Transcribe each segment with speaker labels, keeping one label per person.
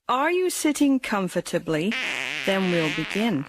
Speaker 1: Are you sitting comfortably? Then we'll begin.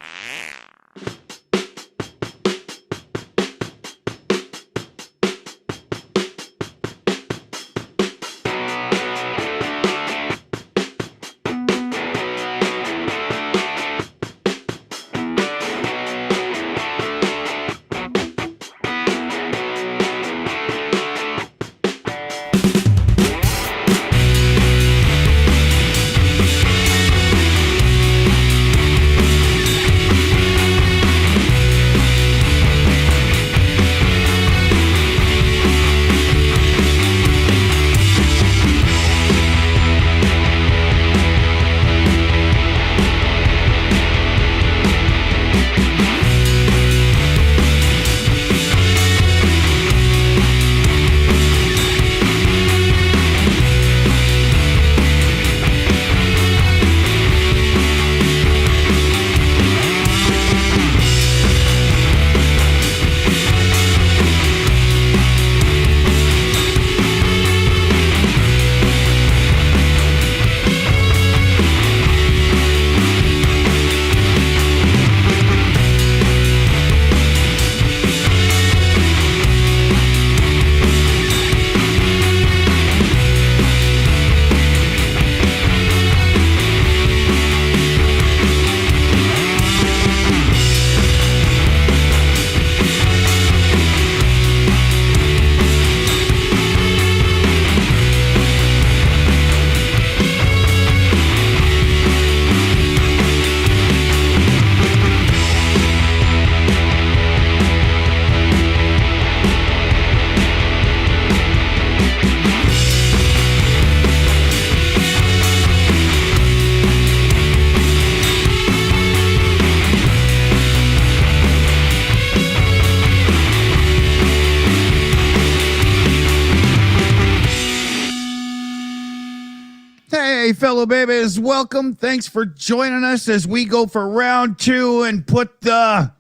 Speaker 2: Hey, fellow babies, welcome. Thanks for joining us as we go for round two and put the...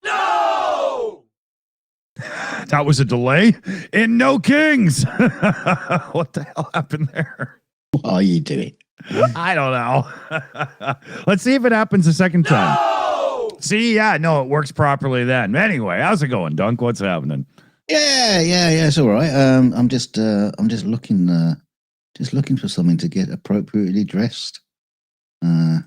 Speaker 3: No!
Speaker 2: That was a delay in No Kings. What the hell happened there?
Speaker 4: What are you doing?
Speaker 2: I don't know. Let's see if it happens a second time.
Speaker 3: No!
Speaker 2: See, yeah, no, it works properly then. Anyway, how's it going, Dunk? What's happening?
Speaker 4: Yeah, it's all right. I'm just looking for something to get appropriately dressed.
Speaker 2: You're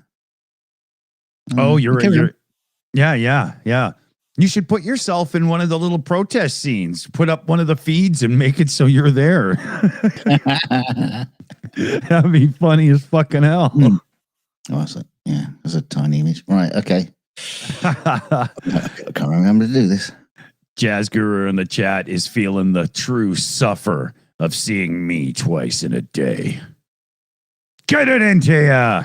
Speaker 2: yeah. You should put yourself in one of the little protest scenes. Put up one of the feeds and make it so you're there. That'd be funny as fucking hell.
Speaker 4: Oh, that's a tiny image. Right, okay. I can't remember to do this.
Speaker 2: Jazz Guru in the chat is feeling the true suffer of seeing me twice in a day. Get it into ya!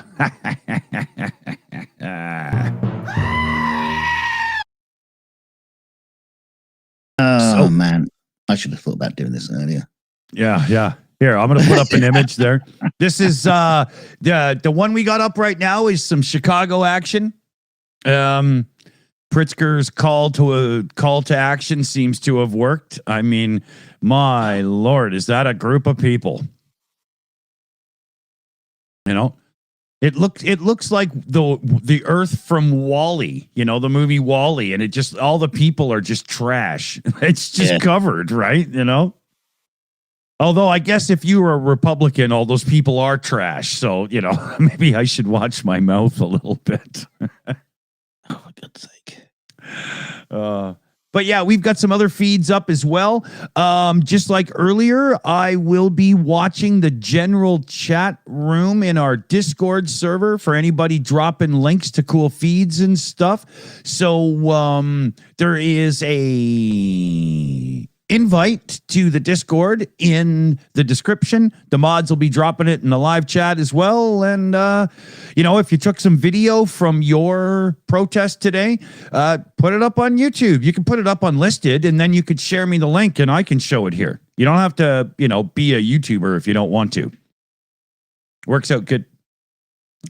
Speaker 4: Oh, man. I should have thought about doing this earlier.
Speaker 2: Yeah. Here, I'm going to put up an image there. This is the one we got up right now is some Chicago action. Pritzker's call to action seems to have worked. I mean, my Lord, is that a group of people? You know, it looks like the Earth from Wall-E, you know, the movie Wall-E, and it just all the people are just trash. It's just covered, right? You know. Although I guess if you were a Republican, all those people are trash. So, you know, maybe I should watch my mouth a little bit.
Speaker 4: Oh, for God's sake.
Speaker 2: But yeah, we've got some other feeds up as well. Just like earlier, I will be watching the general chat room in our Discord server for anybody dropping links to cool feeds and stuff. So there is a invite to the Discord in the description. The mods will be dropping it in the live chat as well. And, you know, if you took some video from your protest today, put it up on YouTube. You can put it up unlisted, and then you could share me the link and I can show it here. You don't have to, you know, be a YouTuber if you don't want to. Works out good.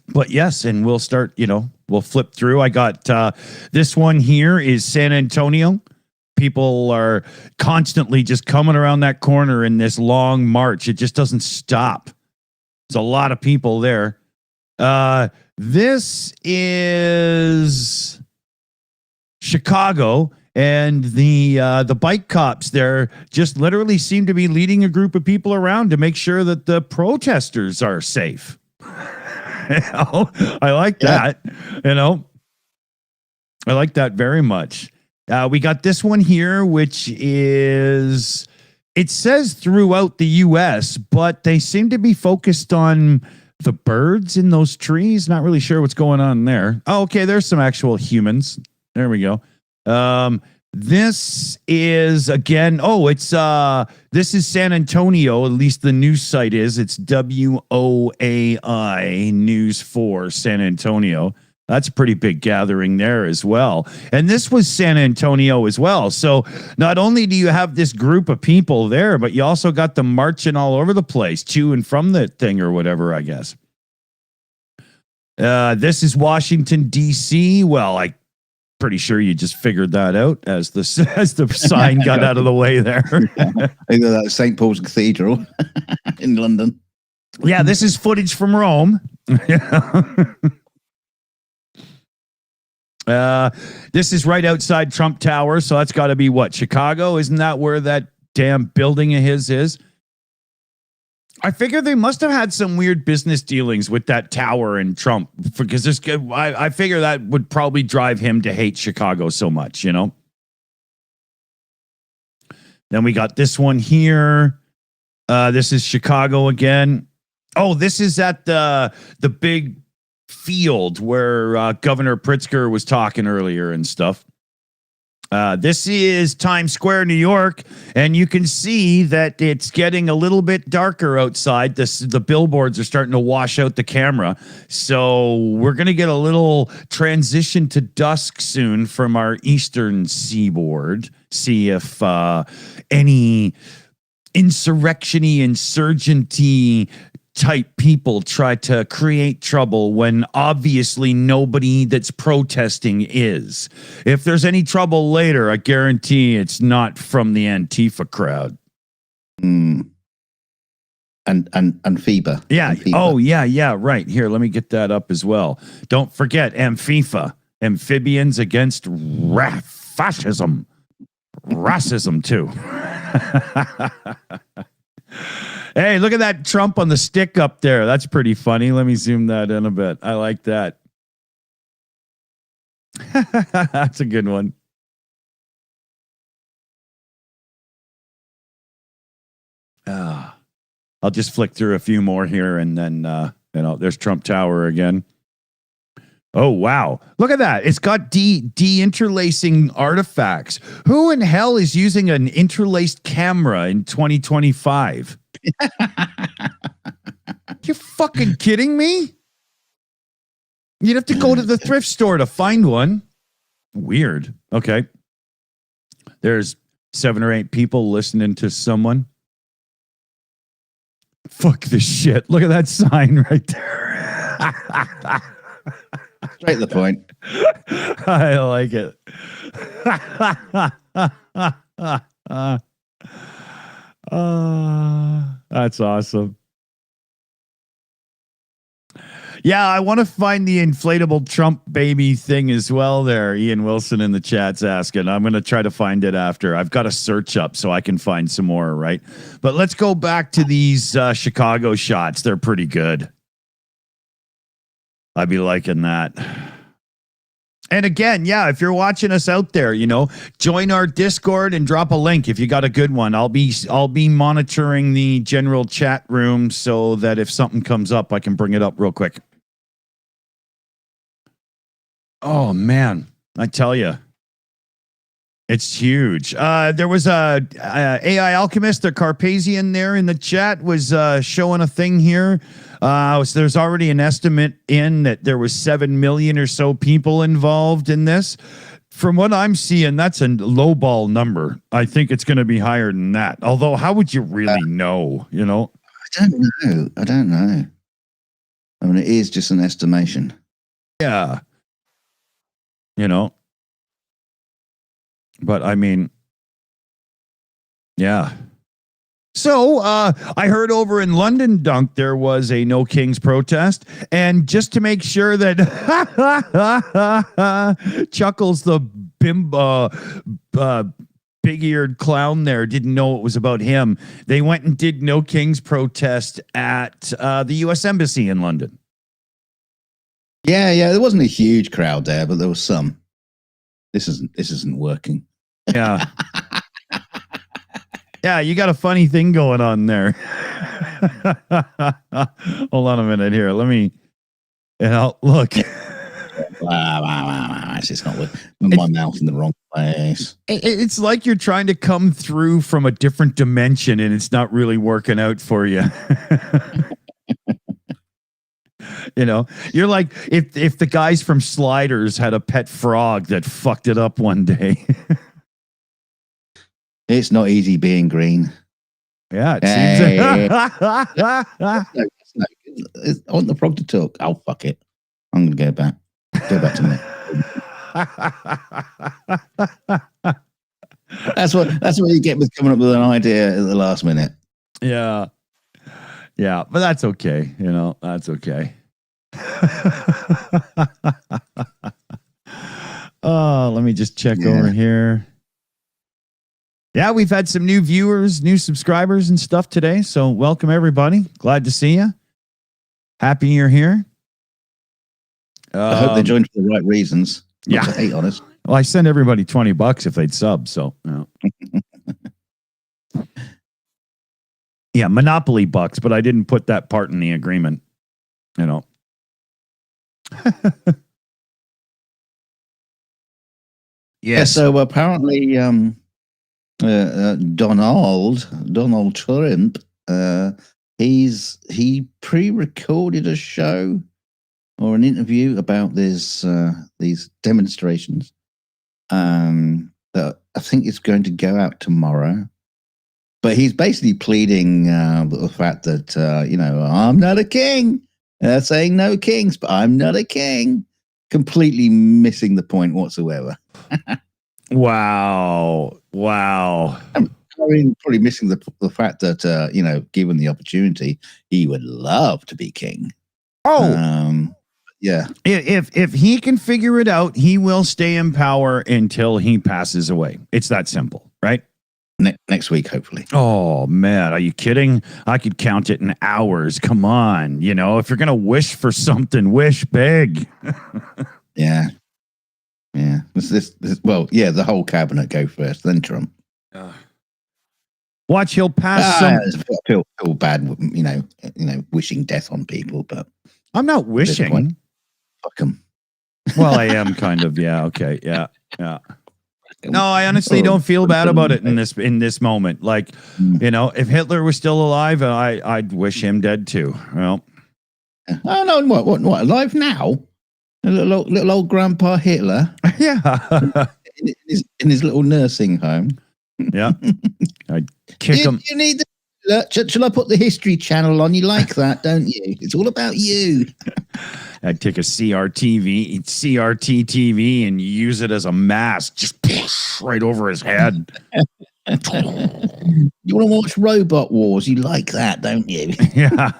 Speaker 2: But yes, and we'll start, you know, we'll flip through. I got this one here is San Antonio. People are constantly just coming around that corner in this long march. It just doesn't stop. There's a lot of people there. This is Chicago, and the bike cops there just literally seem to be leading a group of people around to make sure that the protesters are safe. I like that. I like that very much. We got this one here, which is, it says throughout the U.S., but they seem to be focused on the birds in those trees. Not really sure what's going on there. Oh, okay. There's some actual humans. There we go. This is again. Oh, it's this is San Antonio. At least the news site is. It's WOAI News 4 San Antonio. That's a pretty big gathering there as well. And this was San Antonio as well. So not only do you have this group of people there, but you also got them marching all over the place to and from the thing or whatever, I guess. This is Washington, D.C. Well, I'm pretty sure you just figured that out as the sign got out of the way there.
Speaker 4: Either that St. Paul's Cathedral in London.
Speaker 2: Yeah, this is footage from Rome. This is right outside Trump Tower, so that's got to be what, Chicago? Isn't that where that damn building of his is? I figure they must have had some weird business dealings with that tower and Trump, because I figure that would probably drive him to hate Chicago so much, you know? Then we got this one here. This is Chicago again. Oh, this is at the big field where Governor Pritzker was talking earlier and stuff. This is Times Square, New York, and you can see that it's getting a little bit darker outside. The billboards are starting to wash out the camera, so we're going to get a little transition to dusk soon from our eastern seaboard. See if any insurgenty type people try to create trouble when obviously nobody that's protesting is. If there's any trouble later, I guarantee it's not from the Antifa crowd.
Speaker 4: And FIBA.
Speaker 2: Yeah.
Speaker 4: And FIBA.
Speaker 2: Oh, yeah. Right. Here, let me get that up as well. Don't forget Amphifa, Amphibians Against Fascism. Racism, too. Hey, look at that Trump on the stick up there. That's pretty funny. Let me zoom that in a bit. I like that. That's a good one. I'll just flick through a few more here, and then there's Trump Tower again. Oh, wow. Look at that. It's got de-interlacing artifacts. Who in hell is using an interlaced camera in 2025? You fucking kidding me? You'd have to go to the thrift store to find one. Weird. Okay. There's 7 or 8 people listening to someone. Fuck this shit. Look at that sign right there.
Speaker 4: Straight to the point.
Speaker 2: I like it. That's awesome. Yeah, I want to find the inflatable Trump baby thing as well there. Ian Wilson in the chat's asking. I'm going to try to find it after. I've got a search up so I can find some more, right? But let's go back to these Chicago shots. They're pretty good. I'd be liking that. And again, yeah, if you're watching us out there, join our Discord and drop a link if you got a good one. I'll be monitoring the general chat room so that if something comes up, I can bring it up real quick. Oh man, I tell you, it's huge. There was a AI Alchemist, the Carpasian there in the chat was showing a thing here. So there's already an estimate in that there was 7 million or so people involved in this. From what I'm seeing, that's a lowball number. I think it's going to be higher than that. Although, how would you really know?
Speaker 4: I don't know. I mean, it is just an estimation.
Speaker 2: Yeah. But I mean, yeah. So I heard over in London, Dunk, there was a No Kings protest. And just to make sure that Chuckles, the big-eared clown there, didn't know it was about him, they went and did No Kings protest at the U.S. Embassy in London.
Speaker 4: Yeah, there wasn't a huge crowd there, but there was some. This isn't working.
Speaker 2: Yeah. Yeah, you got a funny thing going on there. Hold on a minute here. Let me, look.
Speaker 4: It's just not with my mouth in the wrong place.
Speaker 2: It's like you're trying to come through from a different dimension and it's not really working out for you. You're like if the guys from Sliders had a pet frog that fucked it up one day.
Speaker 4: It's not easy being green.
Speaker 2: Yeah, it seems.
Speaker 4: I want the frog to talk. Oh, fuck it. I'm going to go back. Go back to me. That's what you get with coming up with an idea at the last minute.
Speaker 2: Yeah, but that's okay. That's okay. Let me just check over here. Yeah, we've had some new viewers, new subscribers and stuff today. So welcome, everybody. Glad to see you. Happy you're here.
Speaker 4: I hope they joined for the right reasons. Not to hate on us.
Speaker 2: Well, I send everybody $20 if they'd sub. So, yeah, Monopoly bucks, but I didn't put that part in the agreement. Yes.
Speaker 4: So apparently, Donald Trump, he pre-recorded a show or an interview about these demonstrations that I think is going to go out tomorrow. But he's basically pleading the fact that I'm not a king. Saying no kings, but I'm not a king. Completely missing the point whatsoever.
Speaker 2: Wow.
Speaker 4: I mean, probably missing the fact that given the opportunity, he would love to be king. Yeah.
Speaker 2: If he can figure it out, he will stay in power until he passes away. It's that simple, right?
Speaker 4: Next week, hopefully.
Speaker 2: Oh, man. Are you kidding? I could count it in hours. Come on. If you're going to wish for something, wish big.
Speaker 4: Yeah. The whole cabinet go first, then Trump.
Speaker 2: Watch, he'll pass some.
Speaker 4: I feel bad, wishing death on people, but
Speaker 2: I'm not wishing.
Speaker 4: Fuck them.
Speaker 2: Well, I am kind of. Yeah. Okay. Yeah. No, I honestly don't feel bad about it in this moment. Like, if Hitler was still alive, I'd wish him dead too. Well,
Speaker 4: oh no, what alive now? A little old Grandpa Hitler.
Speaker 2: Yeah,
Speaker 4: in his little nursing home.
Speaker 2: Yeah, I'd kick him.
Speaker 4: You need shall I put the History Channel on? You like that, don't you? It's all about you.
Speaker 2: I'd take a CRT TV and use it as a mask, just right over his head.
Speaker 4: You want to watch Robot Wars? You like that, don't you?
Speaker 2: Yeah.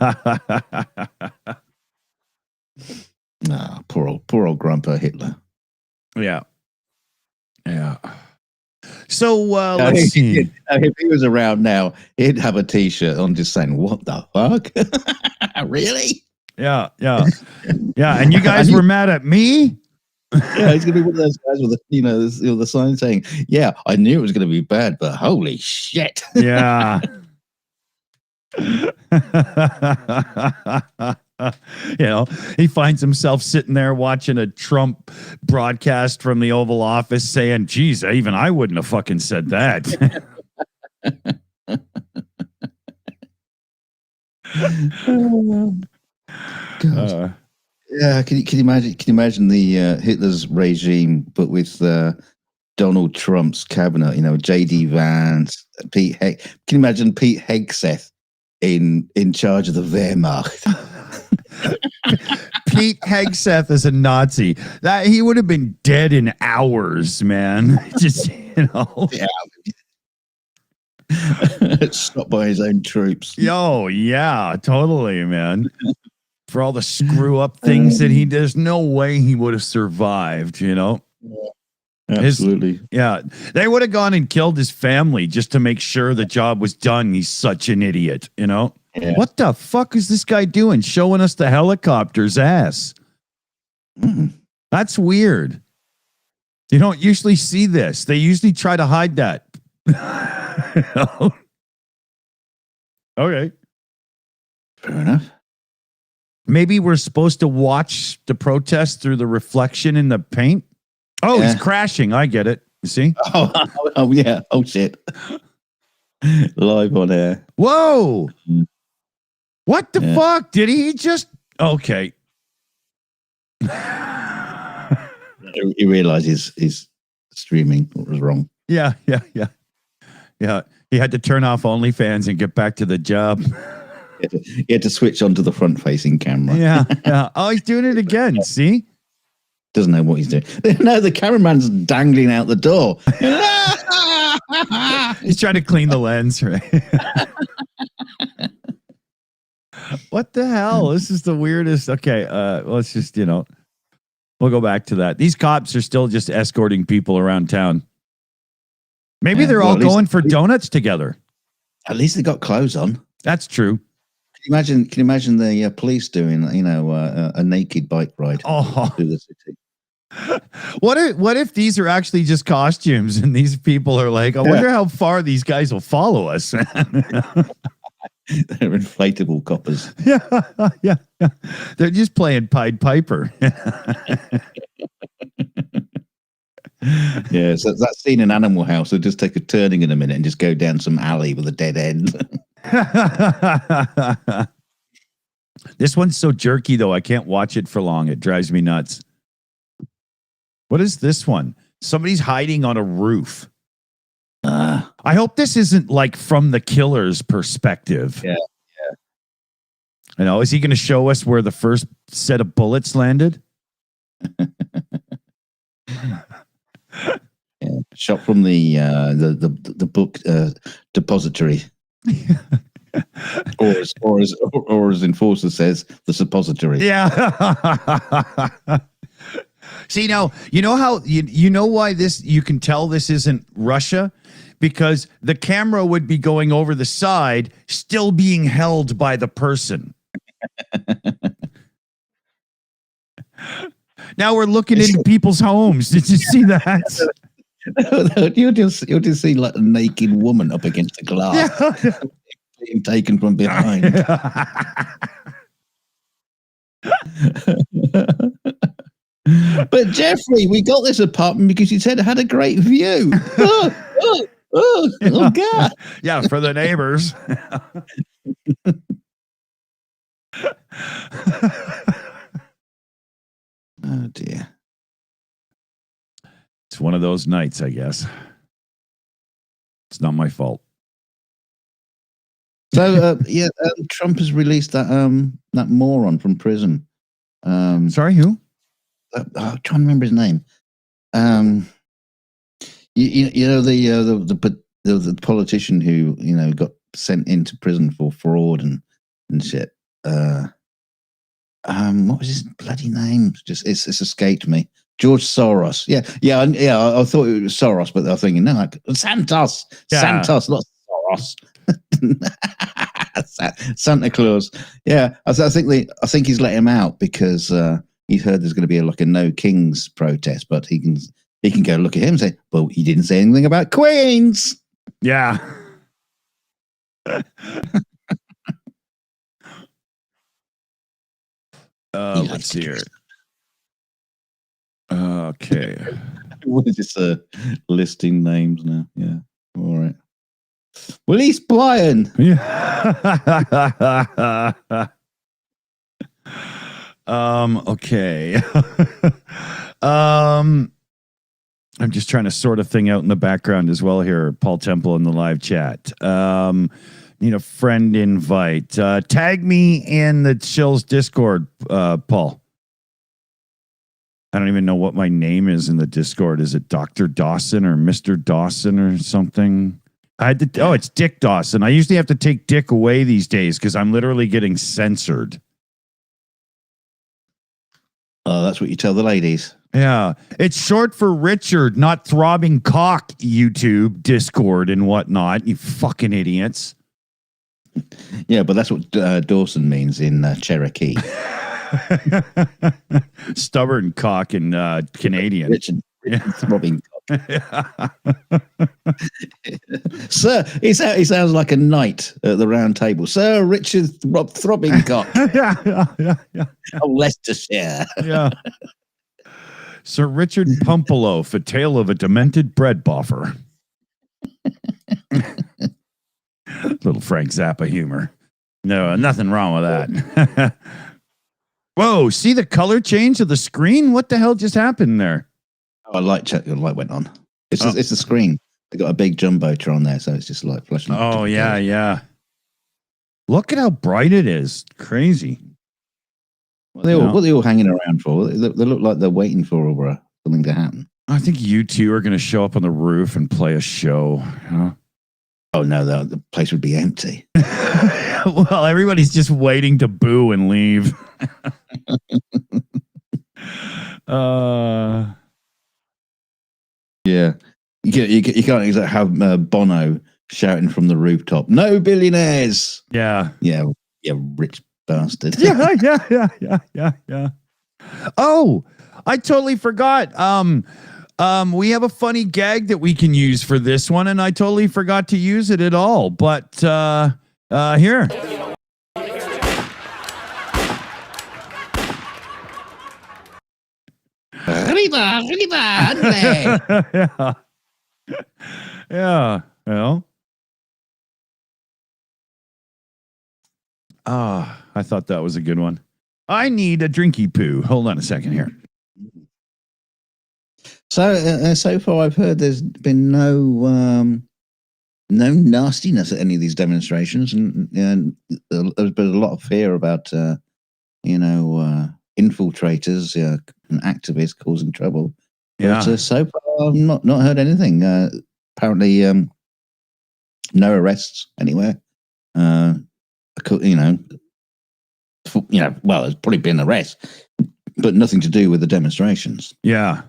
Speaker 4: Poor old Grandpa Hitler.
Speaker 2: Yeah. So let's see.
Speaker 4: If he was around now, he'd have a T-shirt on just saying, "What the fuck?" Really?
Speaker 2: Yeah. And you guys were mad at me?
Speaker 4: Yeah, he's gonna be one of those guys with the sign saying, "Yeah, I knew it was gonna be bad, but holy shit!"
Speaker 2: Yeah. He finds himself sitting there watching a Trump broadcast from the Oval Office saying, geez, even I wouldn't have fucking said that.
Speaker 4: God. Yeah, can you imagine the Hitler's regime, but with Donald Trump's cabinet? J.D. Vance, Pete Heck. Can you imagine Pete Hegseth in charge of the Wehrmacht?
Speaker 2: Pete Hegseth is a Nazi. That he would have been dead in hours, man. Just
Speaker 4: Yeah. Shot by his own troops.
Speaker 2: Yo, yeah, totally, man. For all the screw up things that there's no way he would have survived, you know?
Speaker 4: Absolutely.
Speaker 2: They would have gone and killed his family just to make sure the job was done. He's such an idiot, you know?
Speaker 4: Yeah.
Speaker 2: What the fuck is this guy doing? Showing us the helicopter's ass. That's weird. You don't usually see this. They usually try to hide that. Okay.
Speaker 4: Fair enough.
Speaker 2: Maybe we're supposed to watch the protest through the reflection in the paint. Oh, he's crashing. I get it. You see?
Speaker 4: Oh yeah. Oh shit. Live on air.
Speaker 2: Whoa. What the fuck? Did he just? Okay.
Speaker 4: He realizes his streaming was wrong.
Speaker 2: Yeah. He had to turn off OnlyFans and get back to the job.
Speaker 4: He had to switch onto the front-facing camera.
Speaker 2: Yeah. Oh, he's doing it again. See?
Speaker 4: Doesn't know what he's doing. No, the cameraman's dangling out the door.
Speaker 2: He's trying to clean the lens, right? What the hell? This is the weirdest. Okay, let's just, we'll go back to that. These cops are still just escorting people around town. Maybe they're all going for donuts together.
Speaker 4: At least they got clothes on.
Speaker 2: That's true.
Speaker 4: Can you imagine the police doing, a naked bike ride through the city?
Speaker 2: What if these are actually just costumes and these people are like, I wonder how far these guys will follow us.
Speaker 4: They're inflatable coppers.
Speaker 2: Yeah. They're just playing Pied Piper.
Speaker 4: Yeah, so that scene in Animal House will just take a turning in a minute and just go down some alley with a dead end.
Speaker 2: This one's so jerky, though. I can't watch it for long. It drives me nuts. What is this one? Somebody's hiding on a roof. I hope this isn't like from the killer's perspective.
Speaker 4: Yeah.
Speaker 2: I know. Is he going to show us where the first set of bullets landed?
Speaker 4: Yeah. Shot from the book depository. or as Enforcer says, the suppository.
Speaker 2: Yeah. See, now, you know how you know why you can tell this isn't Russia? Because the camera would be going over the side, still being held by the person. Now we're looking into people's homes. Did you see that?
Speaker 4: You'll just see like a naked woman up against the glass, being taken from behind. But Jeffrey, we got this apartment because you said it had a great view. Oh God!
Speaker 2: Yeah, for the neighbors.
Speaker 4: Oh dear.
Speaker 2: It's one of those nights, I guess. It's not my fault.
Speaker 4: So Trump has released that moron from prison.
Speaker 2: Sorry, who?
Speaker 4: I'm trying to remember his name. The politician who got sent into prison for fraud and shit. What was his bloody name? It's escaped me. George Soros. Yeah. I thought it was Soros, but I'm thinking no, like Santos, not Soros. Santa Claus. Yeah, I think he's let him out because he's heard there's going to be a no kings protest, but he can go look at him and say, well, he didn't say anything about queens.
Speaker 2: Yeah. Let's see here. Okay.
Speaker 4: What is this listing names now? Yeah. All right. Well, he's Brian.
Speaker 2: Yeah. Okay. I'm just trying to sort a thing out in the background as well here. Paul Temple in the live chat. Need a friend invite. Tag me in the Shills Discord, Paul. I don't even know what my name is in the Discord. Is it Dr. Dawson or Mr. Dawson or something? I had to. Oh, it's Dick Dawson. I usually have to take Dick away these days because I'm literally getting censored.
Speaker 4: Oh, that's what you tell the ladies.
Speaker 2: Yeah, it's short for Richard, not throbbing cock. YouTube, Discord, and whatnot. You fucking idiots.
Speaker 4: Yeah, but that's what Dawson means in Cherokee.
Speaker 2: Stubborn cock in Canadian.
Speaker 4: Richard throbbing cock. Sir, he sounds like a knight at the round table. Sir Richard throbbing cock.
Speaker 2: yeah.
Speaker 4: Oh, Leicestershire.
Speaker 2: Yeah. Sir Richard Pumpaloaf, a tale of a demented bread boffer. Little Frank Zappa humor. No, nothing wrong with that. Whoa, see the color change of the screen? What the hell just happened there?
Speaker 4: Oh, the light went on. It's the screen. They got a big jumbotron there, so it's just like flashing.
Speaker 2: Oh, yeah. Look at how bright it is. Crazy.
Speaker 4: What are they all hanging around for? They look like they're waiting for something to happen.
Speaker 2: I think you two are going to show up on the roof and play a show. Huh?
Speaker 4: Oh, no, the place would be empty.
Speaker 2: Well, everybody's just waiting to boo and leave.
Speaker 4: Yeah. You can't exactly have Bono shouting from the rooftop, "No billionaires!"
Speaker 2: Yeah.
Speaker 4: Yeah, rich bastard.
Speaker 2: Yeah. Oh, I totally forgot. We have a funny gag that we can use for this one, and I totally forgot to use it at all. But here. Yeah. Well. I thought that was a good one. I need a drinky poo. Hold on a second here.
Speaker 4: So far, I've heard there's been no nastiness at any of these demonstrations, and there's been a lot of fear about infiltrators and activists causing trouble.
Speaker 2: Yeah.
Speaker 4: But so far, I've not heard anything. Apparently, no arrests anywhere. Well, there's probably been arrests, but nothing to do with the demonstrations.
Speaker 2: Yeah.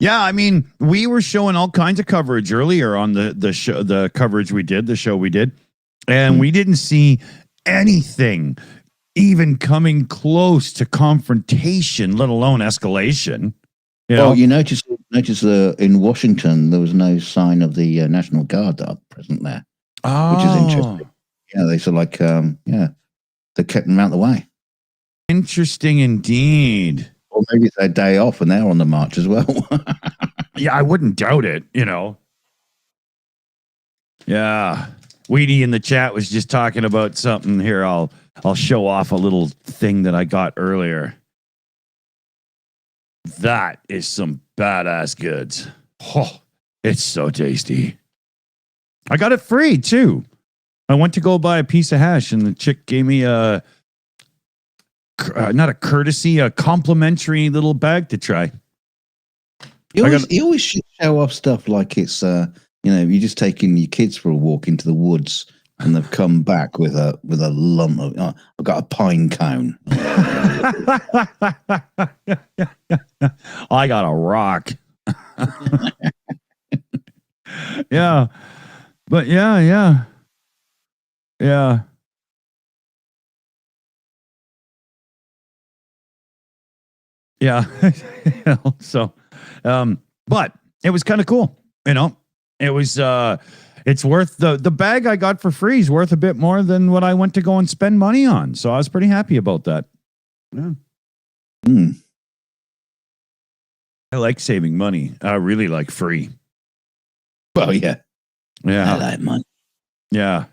Speaker 2: Yeah, I mean, we were showing all kinds of coverage earlier on the show, the coverage we did, the show we did, and we didn't see anything even coming close to confrontation, let alone escalation.
Speaker 4: Well, you notice in Washington there was no sign of the National Guard up present there, which is interesting. Yeah, they sort of like they kept them out of the way.
Speaker 2: Interesting indeed.
Speaker 4: Or maybe it's their day off and they're on the march as well.
Speaker 2: Yeah, I wouldn't doubt it, Yeah. Weedy in the chat was just talking about something here. I'll show off a little thing that I got earlier. That is some badass goods. Oh, it's so tasty. I got it free too. I went to go buy a piece of hash and the chick gave me not a courtesy, a complimentary little bag to try.
Speaker 4: You always should show off stuff like it's, you're just taking your kids for a walk into the woods and they've come back with a lump of, I've got a pine cone.
Speaker 2: I got a rock. Yeah. But yeah. So, but it was kind of cool. It was, it's worth the bag I got for free is worth a bit more than what I went to go and spend money on. So I was pretty happy about that. Yeah. I like saving money. I really like free.
Speaker 4: Well, yeah.
Speaker 2: Yeah.
Speaker 4: I like money.
Speaker 2: Yeah.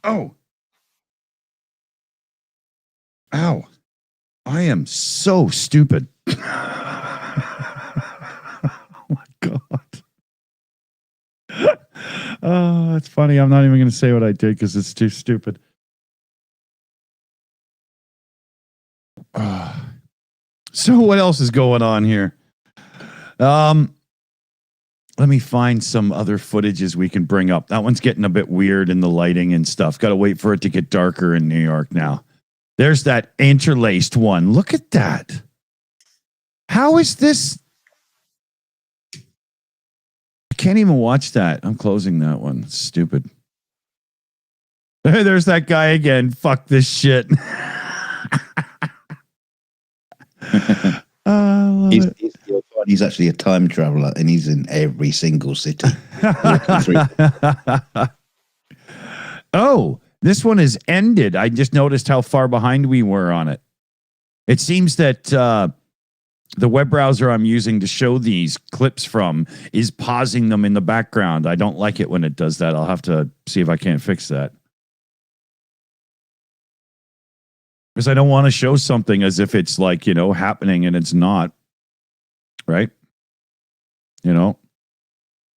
Speaker 2: Oh. Ow. I am so stupid. Oh my God. Oh, it's funny. I'm not even going to say what I did because it's too stupid. So, what else is going on here? Let me find some other footages we can bring up. That one's getting a bit weird in the lighting and stuff. Got to wait for it to get darker in New York now. There's that interlaced one. Look at that. How is this? I can't even watch that. I'm closing that one. It's stupid. There's that guy again. Fuck this shit.
Speaker 4: He's actually a time traveler, and he's in every single city.
Speaker 2: Oh, this one is ended. I just noticed how far behind we were on it. It seems that the web browser I'm using to show these clips from is pausing them in the background. I don't like it when it does that. I'll have to see if I can't fix that. Because I don't want to show something as if it's like, happening and it's not. Right? Hey,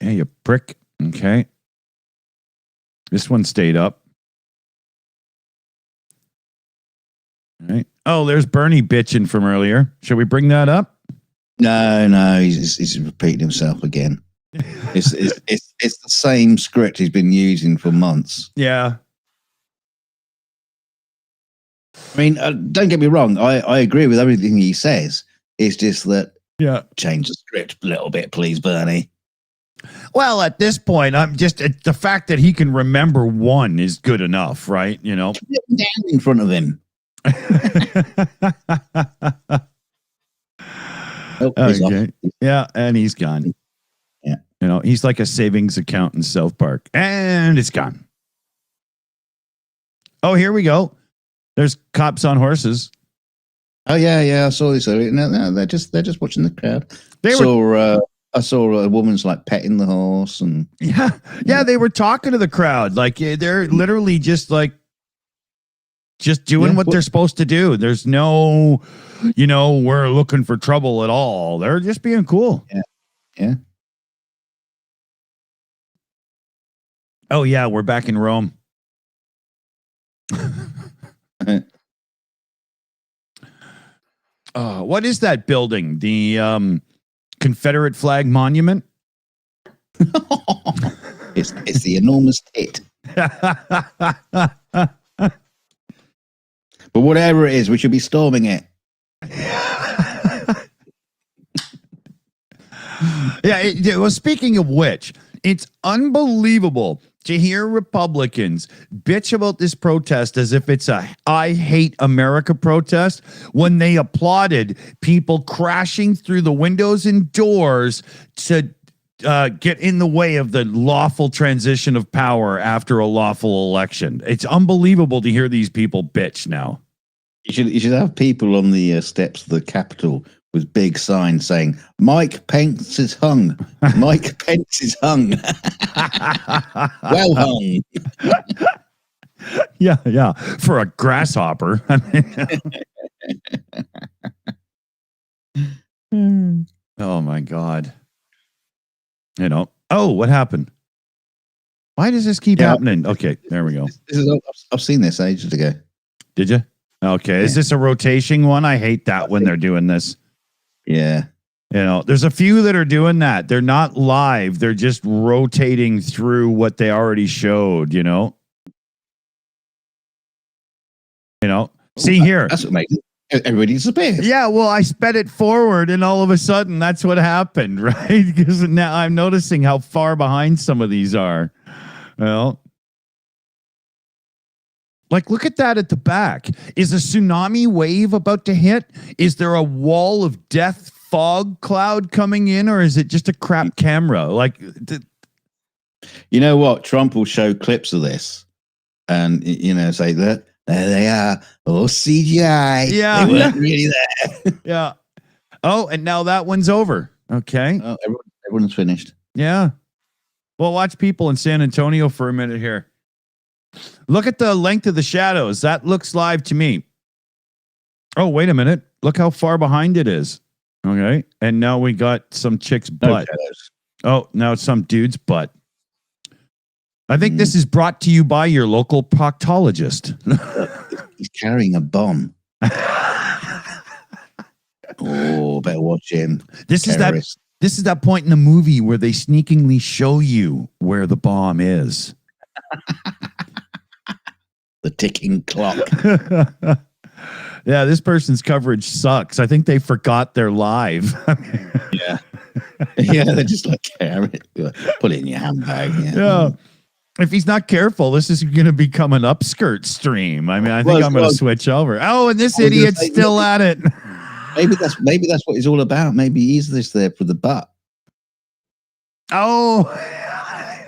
Speaker 2: you prick. Okay. This one stayed up. All right. Oh, there's Bernie bitching from earlier. Should we bring that up?
Speaker 4: No, he's repeating himself again. It's the same script he's been using for months.
Speaker 2: Yeah.
Speaker 4: I mean, don't get me wrong. I agree with everything he says. It's just that, change the script a little bit, please, Bernie.
Speaker 2: Well, at this point, I'm just the fact that he can remember one is good enough, right?
Speaker 4: Put him down in front of him.
Speaker 2: Okay. Yeah, and he's gone.
Speaker 4: Yeah.
Speaker 2: He's like a savings account in South Park, and it's gone. Oh, here we go. There's cops on horses.
Speaker 4: Oh yeah, I saw this earlier. No, they're just watching the crowd. I saw a woman's like petting the horse, and
Speaker 2: yeah, they were talking to the crowd. Like they're literally just doing what they're supposed to do. There's no, we're looking for trouble at all. They're just being cool.
Speaker 4: Yeah.
Speaker 2: Oh yeah, we're back in Rome. What is that building? The Confederate flag monument?
Speaker 4: It's the enormous tit. But whatever it is, we should be storming it.
Speaker 2: Well, speaking of which, it's unbelievable to hear Republicans bitch about this protest as if it's a I hate America protest when they applauded people crashing through the windows and doors to get in the way of the lawful transition of power after a lawful election. It's unbelievable to hear these people bitch now.
Speaker 4: You should have people on the steps of the Capitol with big signs saying, Mike Pence is hung. Mike Pence is hung. Well hung.
Speaker 2: Yeah. For a grasshopper. Oh, my God. Oh, what happened? Why does this keep happening? Okay, there we go.
Speaker 4: I've seen this ages ago.
Speaker 2: Did you? Okay. Is this a rotating one? I hate that when they're doing this.
Speaker 4: Yeah.
Speaker 2: There's a few that are doing that. They're not live. They're just rotating through what they already showed, See here.
Speaker 4: That's what makes it. Everybody disappears.
Speaker 2: Yeah, well, I sped it forward and all of a sudden that's what happened, right? Because now I'm noticing how far behind some of these are. Well, look at that at the back. Is a tsunami wave about to hit? Is there a wall of death fog cloud coming in, or is it just a crap camera?
Speaker 4: You know what? Trump will show clips of this and, say that there they are. Oh, CGI.
Speaker 2: Yeah.
Speaker 4: They weren't really there.
Speaker 2: Yeah. Oh, and now that one's over. Okay.
Speaker 4: Oh, everyone's finished.
Speaker 2: Yeah. Well, watch people in San Antonio for a minute here. Look at the length of the shadows. That looks live to me. Oh, wait a minute. Look how far behind it is. Okay. And now we got some chick's butt. Oh, now it's some dude's butt. I think this is brought to you by your local proctologist.
Speaker 4: He's carrying a bomb. Oh, better watch him.
Speaker 2: This is This is that point in the movie where they sneakingly show you where the bomb is.
Speaker 4: The ticking clock.
Speaker 2: Yeah, this person's coverage sucks. I think they forgot they're live.
Speaker 4: Yeah. Yeah, they're just like, put it in your handbag.
Speaker 2: Yeah. If he's not careful, this is going to become an upskirt stream. I mean, I think I'm going to switch over. Oh, and this idiot's still at it.
Speaker 4: Maybe that's what it's all about. Maybe he's this there for the butt.
Speaker 2: Oh,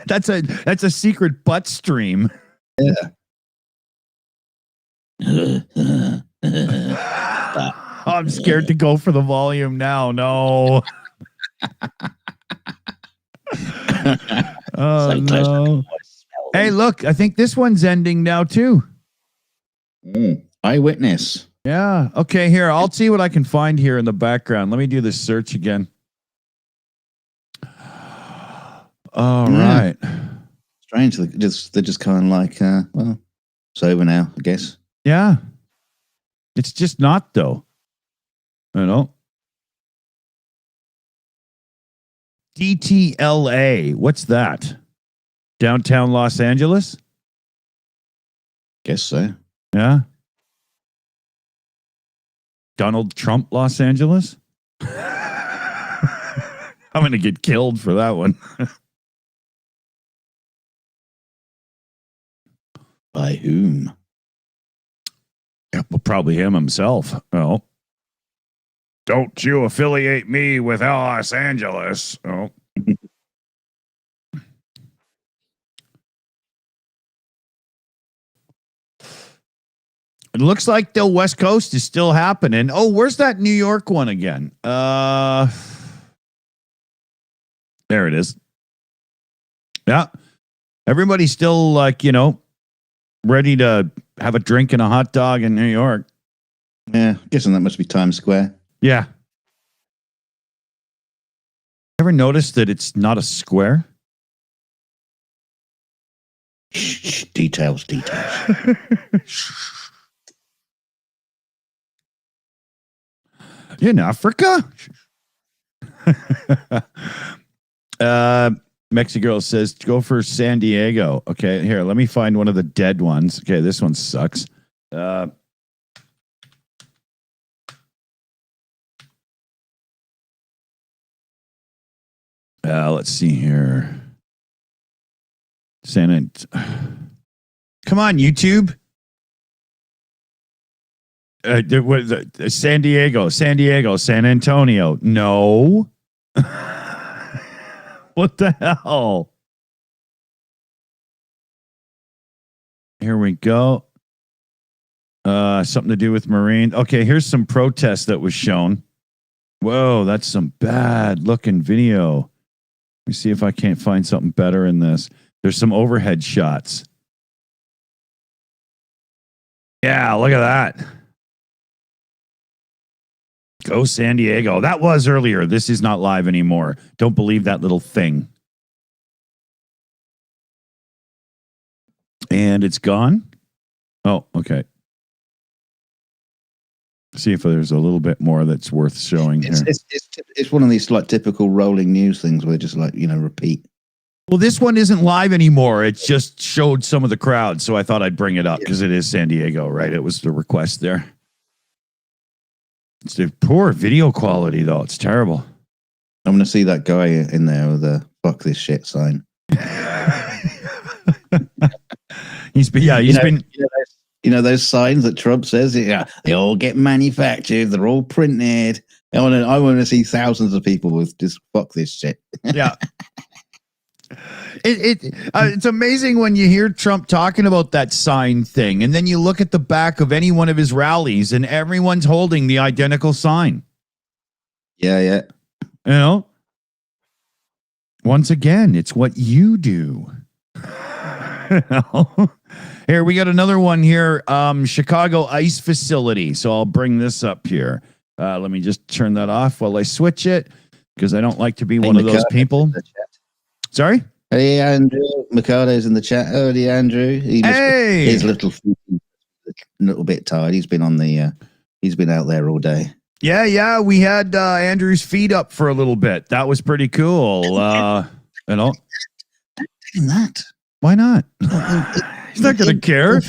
Speaker 2: that's a secret butt stream.
Speaker 4: Yeah.
Speaker 2: I'm scared to go for the volume now. No. Oh, no. Hey, look, I think this one's ending now, too.
Speaker 4: Eyewitness.
Speaker 2: Yeah. Okay, here. I'll see what I can find here in the background. Let me do this search again. All right.
Speaker 4: Strange. They're just kind of like, well, it's over now, I guess.
Speaker 2: Yeah. It's just not, though. I know. DTLA. What's that? Downtown Los Angeles?
Speaker 4: Guess so.
Speaker 2: Yeah. Donald Trump, Los Angeles? I'm going to get killed for that one.
Speaker 4: By whom?
Speaker 2: Yeah, well, probably him himself. Oh. Don't you affiliate me with Los Angeles. Oh. It looks like the West Coast is still happening. Oh, where's that New York one again? There it is. Yeah. Everybody's still like, ready to have a drink and a hot dog in New York.
Speaker 4: Yeah, guessing that must be Times Square.
Speaker 2: Yeah. Ever noticed that it's not a square?
Speaker 4: Shh, details.
Speaker 2: In Africa? Mexigirl says, go for San Diego. Okay, here, let me find one of the dead ones. Okay, this one sucks. Let's see here. Come on, YouTube. San Diego, San Antonio. No. What the hell? Here we go. Something to do with Marine. Okay, here's some protest that was shown. Whoa, that's some bad looking video. Let me see if I can't find something better in this. There's some overhead shots. Yeah, look at that. Go San Diego. That was earlier. This is not live anymore. Don't believe that little thing. And it's gone. Oh, okay. See if there's a little bit more that's worth showing here.
Speaker 4: It's one of these like typical rolling news things where they just like, repeat.
Speaker 2: Well, this one isn't live anymore. It just showed some of the crowd, so I thought I'd bring it up because it is San Diego, right? It was the request there. It's the poor video quality, though. It's terrible.
Speaker 4: I'm going to see that guy in there with a "fuck this shit" sign.
Speaker 2: He's been.
Speaker 4: Those signs that Trump says, they all get manufactured, they're all printed. I want to see thousands of people with just "fuck this shit."
Speaker 2: Yeah. It's amazing when you hear Trump talking about that sign thing, and then you look at the back of any one of his rallies, and everyone's holding the identical sign.
Speaker 4: Yeah.
Speaker 2: Once again, it's what you do. Here, we got another one here. Chicago ice facility. So I'll bring this up here. Let me just turn that off while I switch it, because I don't like to be one of those people. Sorry?
Speaker 4: Hey, Andrew. Micado's in the chat. Early, Andrew. He's a little bit tired. He's been out there all day.
Speaker 2: Yeah. We had Andrew's feet up for a little bit. That was pretty cool. You know,
Speaker 4: Damn that.
Speaker 2: why not? He's not going to care.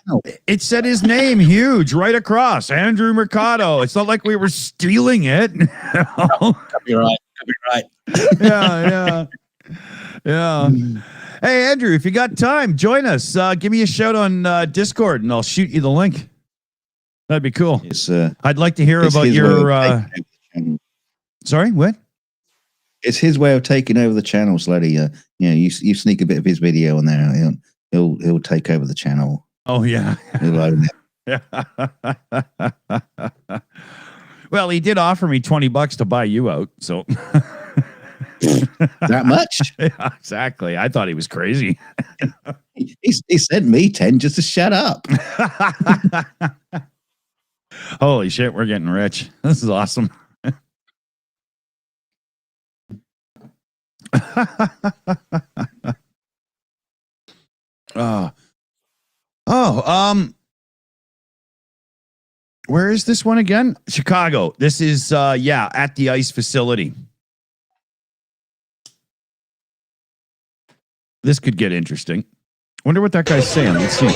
Speaker 4: No.
Speaker 2: It said his name huge right across, Andrew Mercado. It's not like we were stealing it.
Speaker 4: You're right.
Speaker 2: Yeah. Hey, Andrew, if you got time, join us. Give me a shout on Discord, and I'll shoot you the link. That'd be cool. I'd like to hear about your. Sorry, what?
Speaker 4: It's his way of taking over the channel slowly. You sneak a bit of his video on there, he'll take over the channel.
Speaker 2: Oh yeah.
Speaker 4: He'll own it.
Speaker 2: Well, he did offer me $20 to buy you out, so.
Speaker 4: That much?
Speaker 2: Yeah, exactly. I thought he was crazy.
Speaker 4: He sent me 10 just to shut up.
Speaker 2: Holy shit, we're getting rich. This is awesome. Where is this one again? Chicago. This is at the ice facility. This could get interesting. Wonder what that guy's saying. Let's see.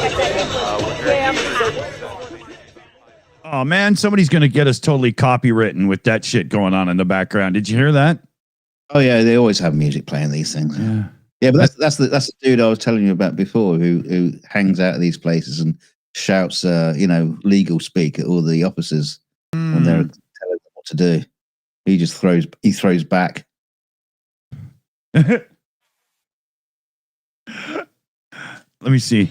Speaker 2: Oh man, somebody's gonna get us totally copywritten with that shit going on in the background. Did you hear that?
Speaker 4: Oh yeah, they always have music playing these things. Yeah, but that's the dude I was telling you about before, who hangs out at these places and shouts, legal speak at all the officers when they're telling them what to do. He just throws back.
Speaker 2: Let me see.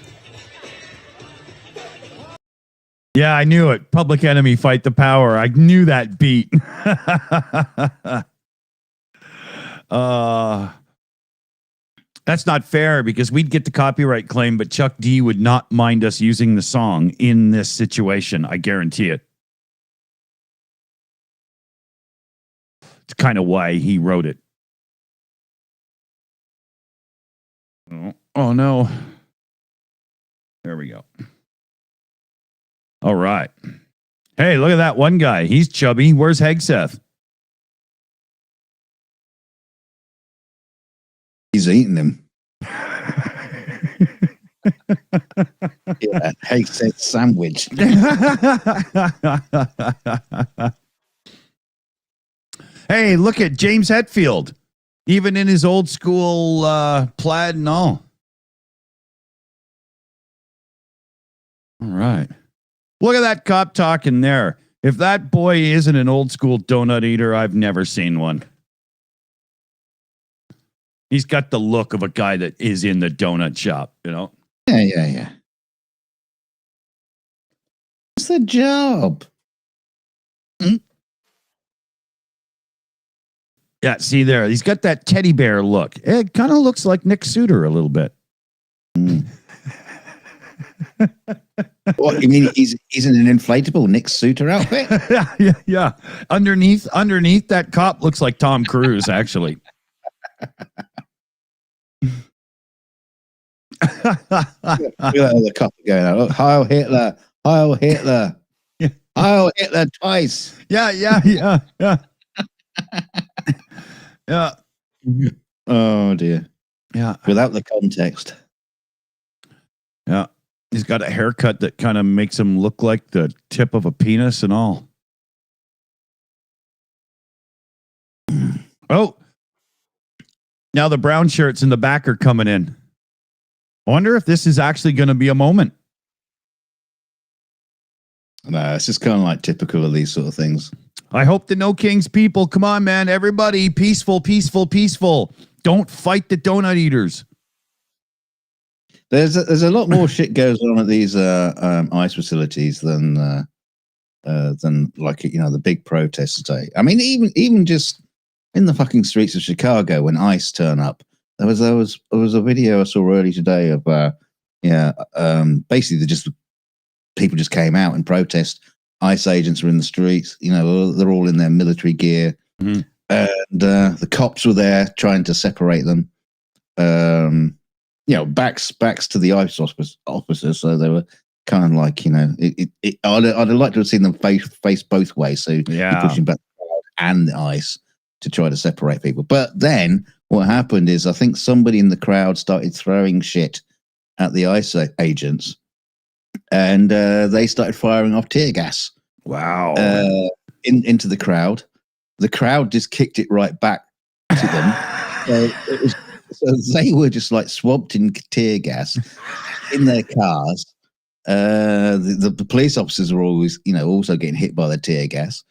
Speaker 2: Yeah, I knew it. Public Enemy, Fight the Power. I knew that beat. That's not fair because we'd get the copyright claim, but Chuck D would not mind us using the song in this situation. I guarantee it. It's kind of why he wrote it. Oh no. There we go. All right. Hey, look at that one guy. He's chubby. Where's Hegseth?
Speaker 4: He's eating them. Yeah, Hegseth sandwich.
Speaker 2: Hey, look at James Hetfield. Even in his old school plaid and all. All right. Look at that cop talking there. If that boy isn't an old school donut eater, I've never seen one. He's got the look of a guy that is in the donut shop, you know?
Speaker 4: Yeah. It's the job.
Speaker 2: Yeah, see there. He's got that teddy bear look. It kind of looks like Nick Suter a little bit.
Speaker 4: What, you mean he's in an inflatable Nick Suter outfit?
Speaker 2: Yeah. Underneath that cop looks like Tom Cruise, actually.
Speaker 4: Look at the cop going out. Look, Heil Hitler. Heil Hitler. Heil Hitler twice.
Speaker 2: Yeah. Yeah.
Speaker 4: Oh dear.
Speaker 2: Yeah.
Speaker 4: Without the context.
Speaker 2: Yeah. He's got a haircut that kind of makes him look like the tip of a penis and all. Oh. Now the brown shirts in the back are coming in. I wonder if this is actually going to be a moment.
Speaker 4: No, it's just kind of like typical of these sort of things.
Speaker 2: I hope the No Kings people, come on, man. Everybody, peaceful. Don't fight the donut eaters.
Speaker 4: There's a lot more shit goes on at these ice facilities than like the big protests today. I mean, even just in the fucking streets of Chicago when ICE turn up, there was a video I saw earlier today of basically people just came out and protest. ICE agents are in the streets. They're all in their military gear, and the cops were there trying to separate them. Backs to the ICE officers, so they were kind of like, I'd like to have seen them face both ways. So you're pushing back the crowd and the ice to try to separate people. But then what happened is I think somebody in the crowd started throwing shit at the ice agents, and they started firing off tear gas.
Speaker 2: Wow.
Speaker 4: Into the crowd. The crowd just kicked it right back to them. So they were just like swamped in tear gas in their cars. The police officers were always, also getting hit by the tear gas.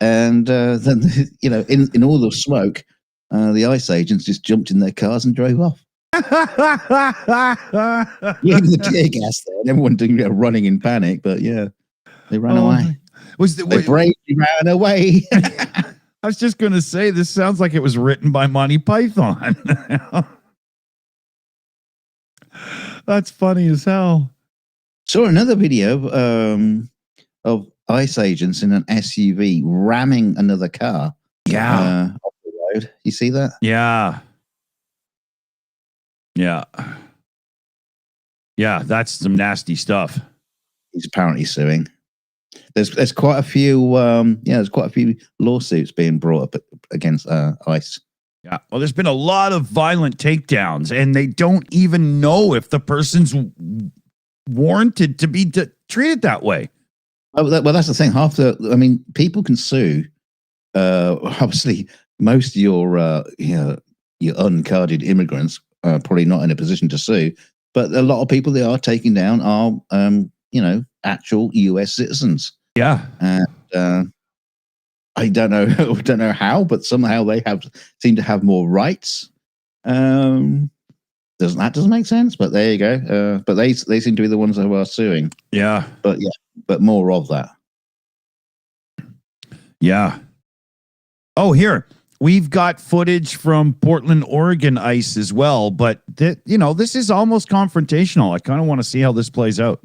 Speaker 4: And then, in all the smoke, the ICE agents just jumped in their cars and drove off. Leaving the tear gas there, and everyone running in panic. But yeah, they ran away. They bravely ran away.
Speaker 2: I was just going to say, this sounds like it was written by Monty Python. That's funny as hell.
Speaker 4: Saw another video of ICE agents in an SUV ramming another car.
Speaker 2: Yeah.
Speaker 4: Off the road. You see that?
Speaker 2: Yeah. Yeah. Yeah, that's some nasty stuff.
Speaker 4: He's apparently suing. There's quite a few there's quite a few lawsuits being brought up against ICE.
Speaker 2: Yeah. Well, there's been a lot of violent takedowns, and they don't even know if the person's warranted to be treated that way.
Speaker 4: Well, that's the thing. People can sue. Obviously, most of your uncarded immigrants are probably not in a position to sue, but a lot of people they are taking down are actual US citizens.
Speaker 2: Yeah.
Speaker 4: And I don't know how, but somehow they seem to have more rights. Doesn't make sense, but there you go. But they seem to be the ones who are suing.
Speaker 2: Yeah.
Speaker 4: But more of that.
Speaker 2: Yeah. Oh, here we've got footage from Portland, Oregon ICE as well, but this is almost confrontational. I kind of want to see how this plays out.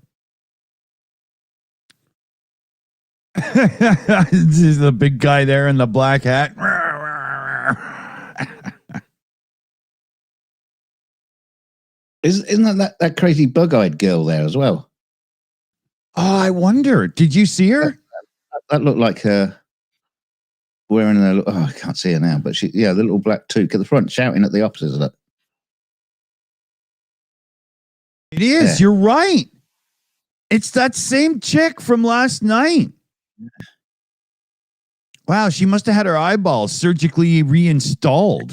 Speaker 2: This is the big guy there in the black hat.
Speaker 4: Isn't that crazy bug-eyed girl there as well?
Speaker 2: Oh, I wonder. Did you see her?
Speaker 4: That looked like her wearing I can't see her now, but the little black toque at the front, shouting at the officers.
Speaker 2: It is. Yeah. You're right. It's that same chick from last night. Wow, she must have had her eyeballs surgically reinstalled.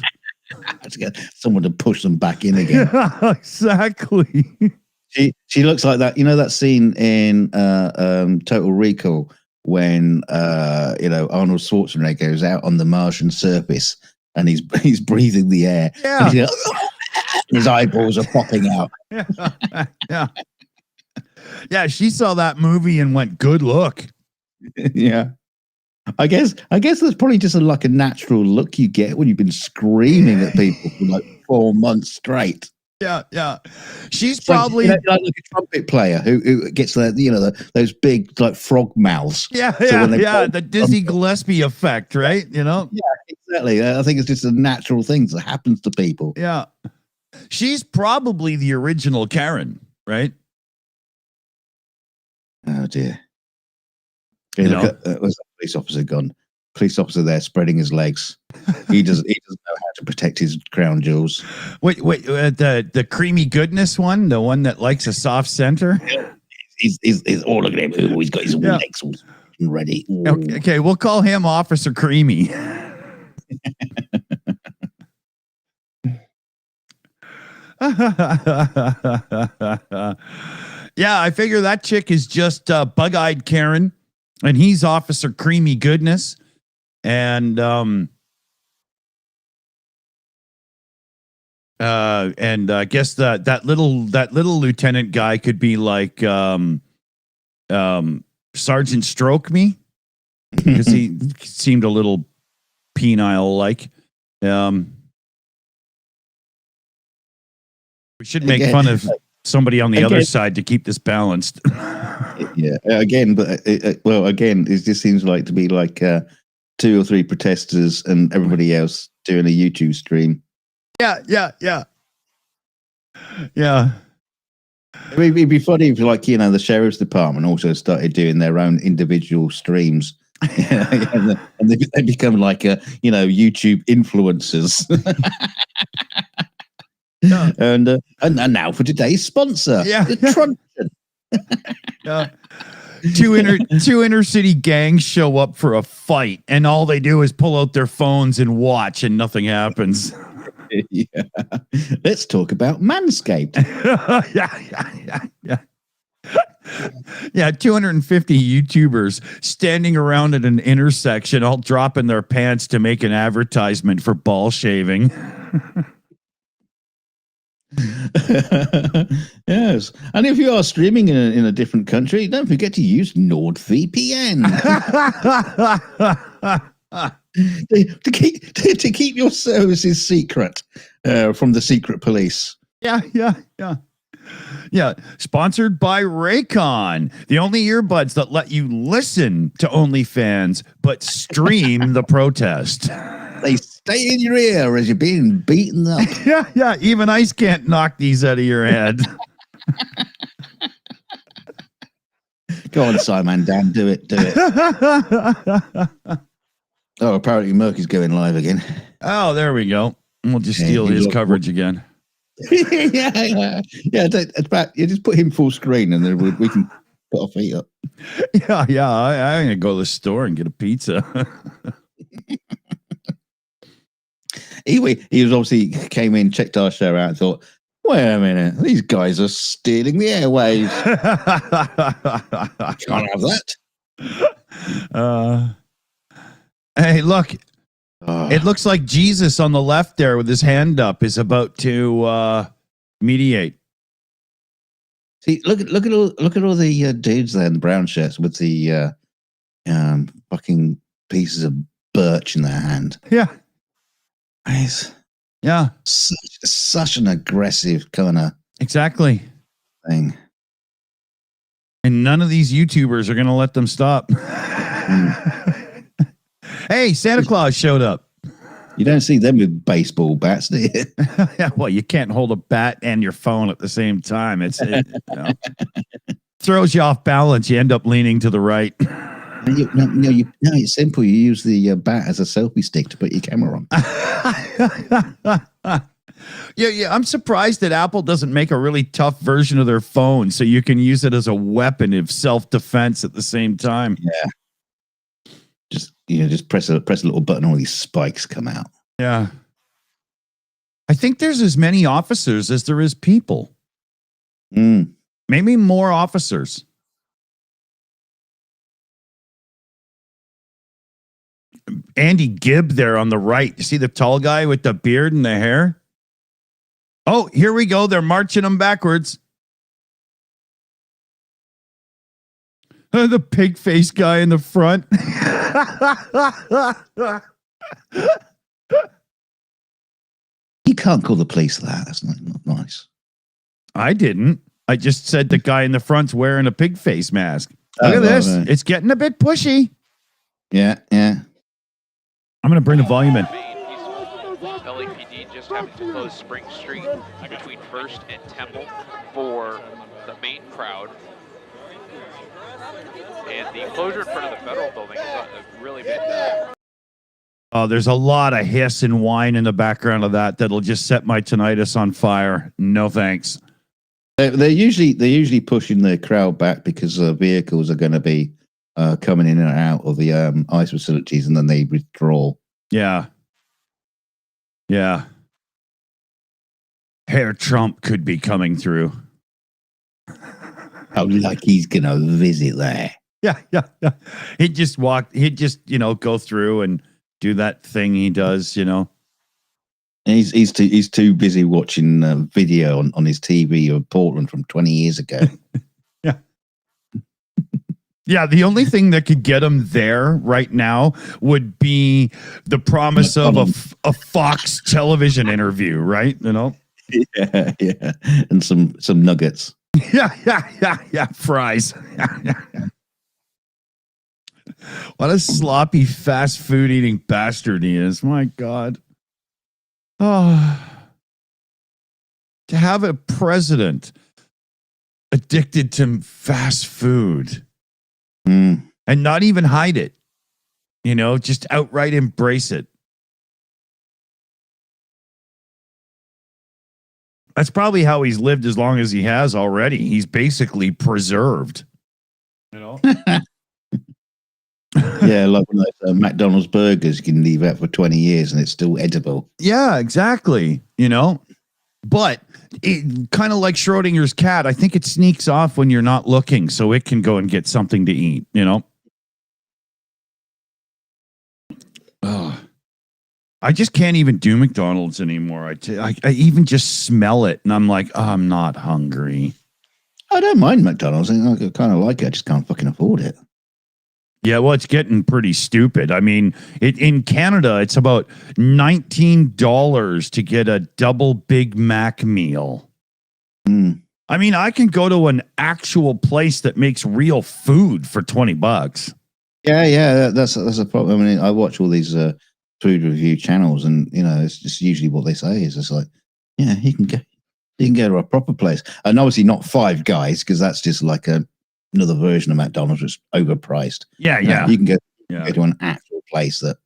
Speaker 4: To get someone to push them back in again.
Speaker 2: Yeah, exactly.
Speaker 4: She looks like that. That scene in Total Recall when Arnold Schwarzenegger goes out on the Martian surface and he's breathing the air.
Speaker 2: Yeah.
Speaker 4: And his eyeballs are popping out.
Speaker 2: Yeah. Yeah, she saw that movie and went, good look.
Speaker 4: Yeah. I guess there's probably just a natural look you get when you've been screaming at people for like 4 months straight.
Speaker 2: Yeah. She's
Speaker 4: it's
Speaker 2: probably
Speaker 4: like a trumpet player who gets those big like frog mouths.
Speaker 2: Yeah. The Dizzy Gillespie effect, right?
Speaker 4: Yeah, exactly. I think it's just a natural thing that happens to people.
Speaker 2: Yeah. She's probably the original Karen, right?
Speaker 4: Oh dear. Hey, look at where's the police officer gone? Police officer there spreading his legs. He doesn't know how to protect his crown jewels.
Speaker 2: Wait, the creamy goodness one, the one that likes a soft center.
Speaker 4: He's look at him. Ooh, he's got his legs all ready. Ooh.
Speaker 2: Okay, we'll call him Officer Creamy. Yeah, I figure that chick is just bug-eyed Karen, and he's Officer Creamy Goodness, and I guess that little lieutenant guy could be like Sergeant Stroke Me, because he seemed a little penile like. We should make fun of somebody on the other side to keep this balanced.
Speaker 4: Yeah, again, but it just seems like to be like 2 or 3 protesters and everybody else doing a YouTube stream.
Speaker 2: Yeah.
Speaker 4: It'd be funny if, like, the sheriff's department also started doing their own individual streams. And they become like YouTube influencers.
Speaker 2: Yeah.
Speaker 4: And now for today's sponsor, the Truncheon.
Speaker 2: Yeah. Two inner city gangs show up for a fight, and all they do is pull out their phones and watch, and nothing happens.
Speaker 4: Yeah. Let's talk about Manscaped.
Speaker 2: Yeah. Yeah, 250 YouTubers standing around at an intersection, all dropping their pants to make an advertisement for ball shaving.
Speaker 4: Yes, and if you are streaming in a different country, don't forget to use NordVPN to keep your services secret from the secret police.
Speaker 2: Yeah, sponsored by Raycon, the only earbuds that let you listen to OnlyFans but stream the protest.
Speaker 4: They stay in your ear as you're being beaten up.
Speaker 2: Yeah, even ice can't knock these out of your head.
Speaker 4: Go on, Simon Dan, do it. Oh, apparently Merc is going live again.
Speaker 2: Oh, there we go. We'll just steal his coverage again.
Speaker 4: Yeah. It's about, just put him full screen, and then we can put our feet up.
Speaker 2: Yeah. I'm gonna go to the store and get a pizza.
Speaker 4: He was obviously came in, checked our show out, and thought, wait a minute, these guys are stealing the airwaves. Can't have that.
Speaker 2: Hey, look. It looks like Jesus on the left there with his hand up is about to mediate.
Speaker 4: See, look at all the dudes there in the brown shirts with the fucking pieces of birch in their hand.
Speaker 2: Yeah.
Speaker 4: Nice.
Speaker 2: Yeah.
Speaker 4: Such an aggressive kind of
Speaker 2: exactly
Speaker 4: thing.
Speaker 2: And none of these YouTubers are going to let them stop. Hey, Santa Claus showed up.
Speaker 4: You don't see them with baseball bats, do you?
Speaker 2: Yeah, well, you can't hold a bat and your phone at the same time. It throws you off balance. You end up leaning to the right.
Speaker 4: It's simple. You use the bat as a selfie stick to put your camera on.
Speaker 2: Yeah. I'm surprised that Apple doesn't make a really tough version of their phone so you can use it as a weapon of self-defense at the same time.
Speaker 4: Yeah. Just press a little button, all these spikes come out.
Speaker 2: Yeah. I think there's as many officers as there is people. Maybe more officers. Andy Gibb there on the right. You see the tall guy with the beard and the hair? Oh, here we go. They're marching them backwards. The pig face guy in the front.
Speaker 4: You can't call the police that. That's not nice.
Speaker 2: I didn't. I just said the guy in the front's wearing a pig face mask. Look at this. No. It's getting a bit pushy.
Speaker 4: Yeah.
Speaker 2: I'm going to bring the volume in.
Speaker 3: LAPD just having to close Spring Street between 1st and Temple for the main crowd. And the closure in front of the federal building has really been...
Speaker 2: Oh, there's a lot of hiss and whine in the background of that'll just set my tinnitus on fire. No thanks.
Speaker 4: They're usually pushing the crowd back because vehicles are going to be coming in and out of the ICE facilities, and then they withdraw.
Speaker 2: Yeah. Herr Trump could be coming through.
Speaker 4: Oh, like he's going to visit there.
Speaker 2: Yeah. He'd just go through and do that thing he does, And
Speaker 4: he's too busy watching video on his TV of Portland from 20 years ago.
Speaker 2: Yeah, the only thing that could get him there right now would be the promise of a Fox television interview, right?
Speaker 4: Yeah, and some nuggets.
Speaker 2: Yeah, fries. What a sloppy fast food eating bastard he is. My God. Oh, to have a president addicted to fast food
Speaker 4: Mm.
Speaker 2: and not even hide it. You know, just outright embrace it. That's probably how he's lived as long as he has already. He's basically preserved. You know?
Speaker 4: Yeah, like one of those McDonald's burgers, you can leave out for 20 years and it's still edible.
Speaker 2: Yeah, exactly. You know, but it kind of like Schrodinger's cat. I think it sneaks off when you're not looking, so it can go and get something to eat. You know. Oh, I just can't even do McDonald's anymore. I even just smell it, and I'm like, oh, I'm not hungry.
Speaker 4: I don't mind McDonald's. I kind of like it. I just can't fucking afford it.
Speaker 2: Yeah, well, it's getting pretty stupid. I mean, in Canada, it's about $19 to get a double Big Mac meal.
Speaker 4: Mm.
Speaker 2: I mean, I can go to an actual place that makes real food for $20.
Speaker 4: Yeah, that's a problem. I mean, I watch all these food review channels, and you know, it's just usually what they say is it's like, yeah, you can go to a proper place, and obviously not Five Guys because that's just like another version of McDonald's, which is overpriced.
Speaker 2: Yeah.
Speaker 4: You can go to an actual place that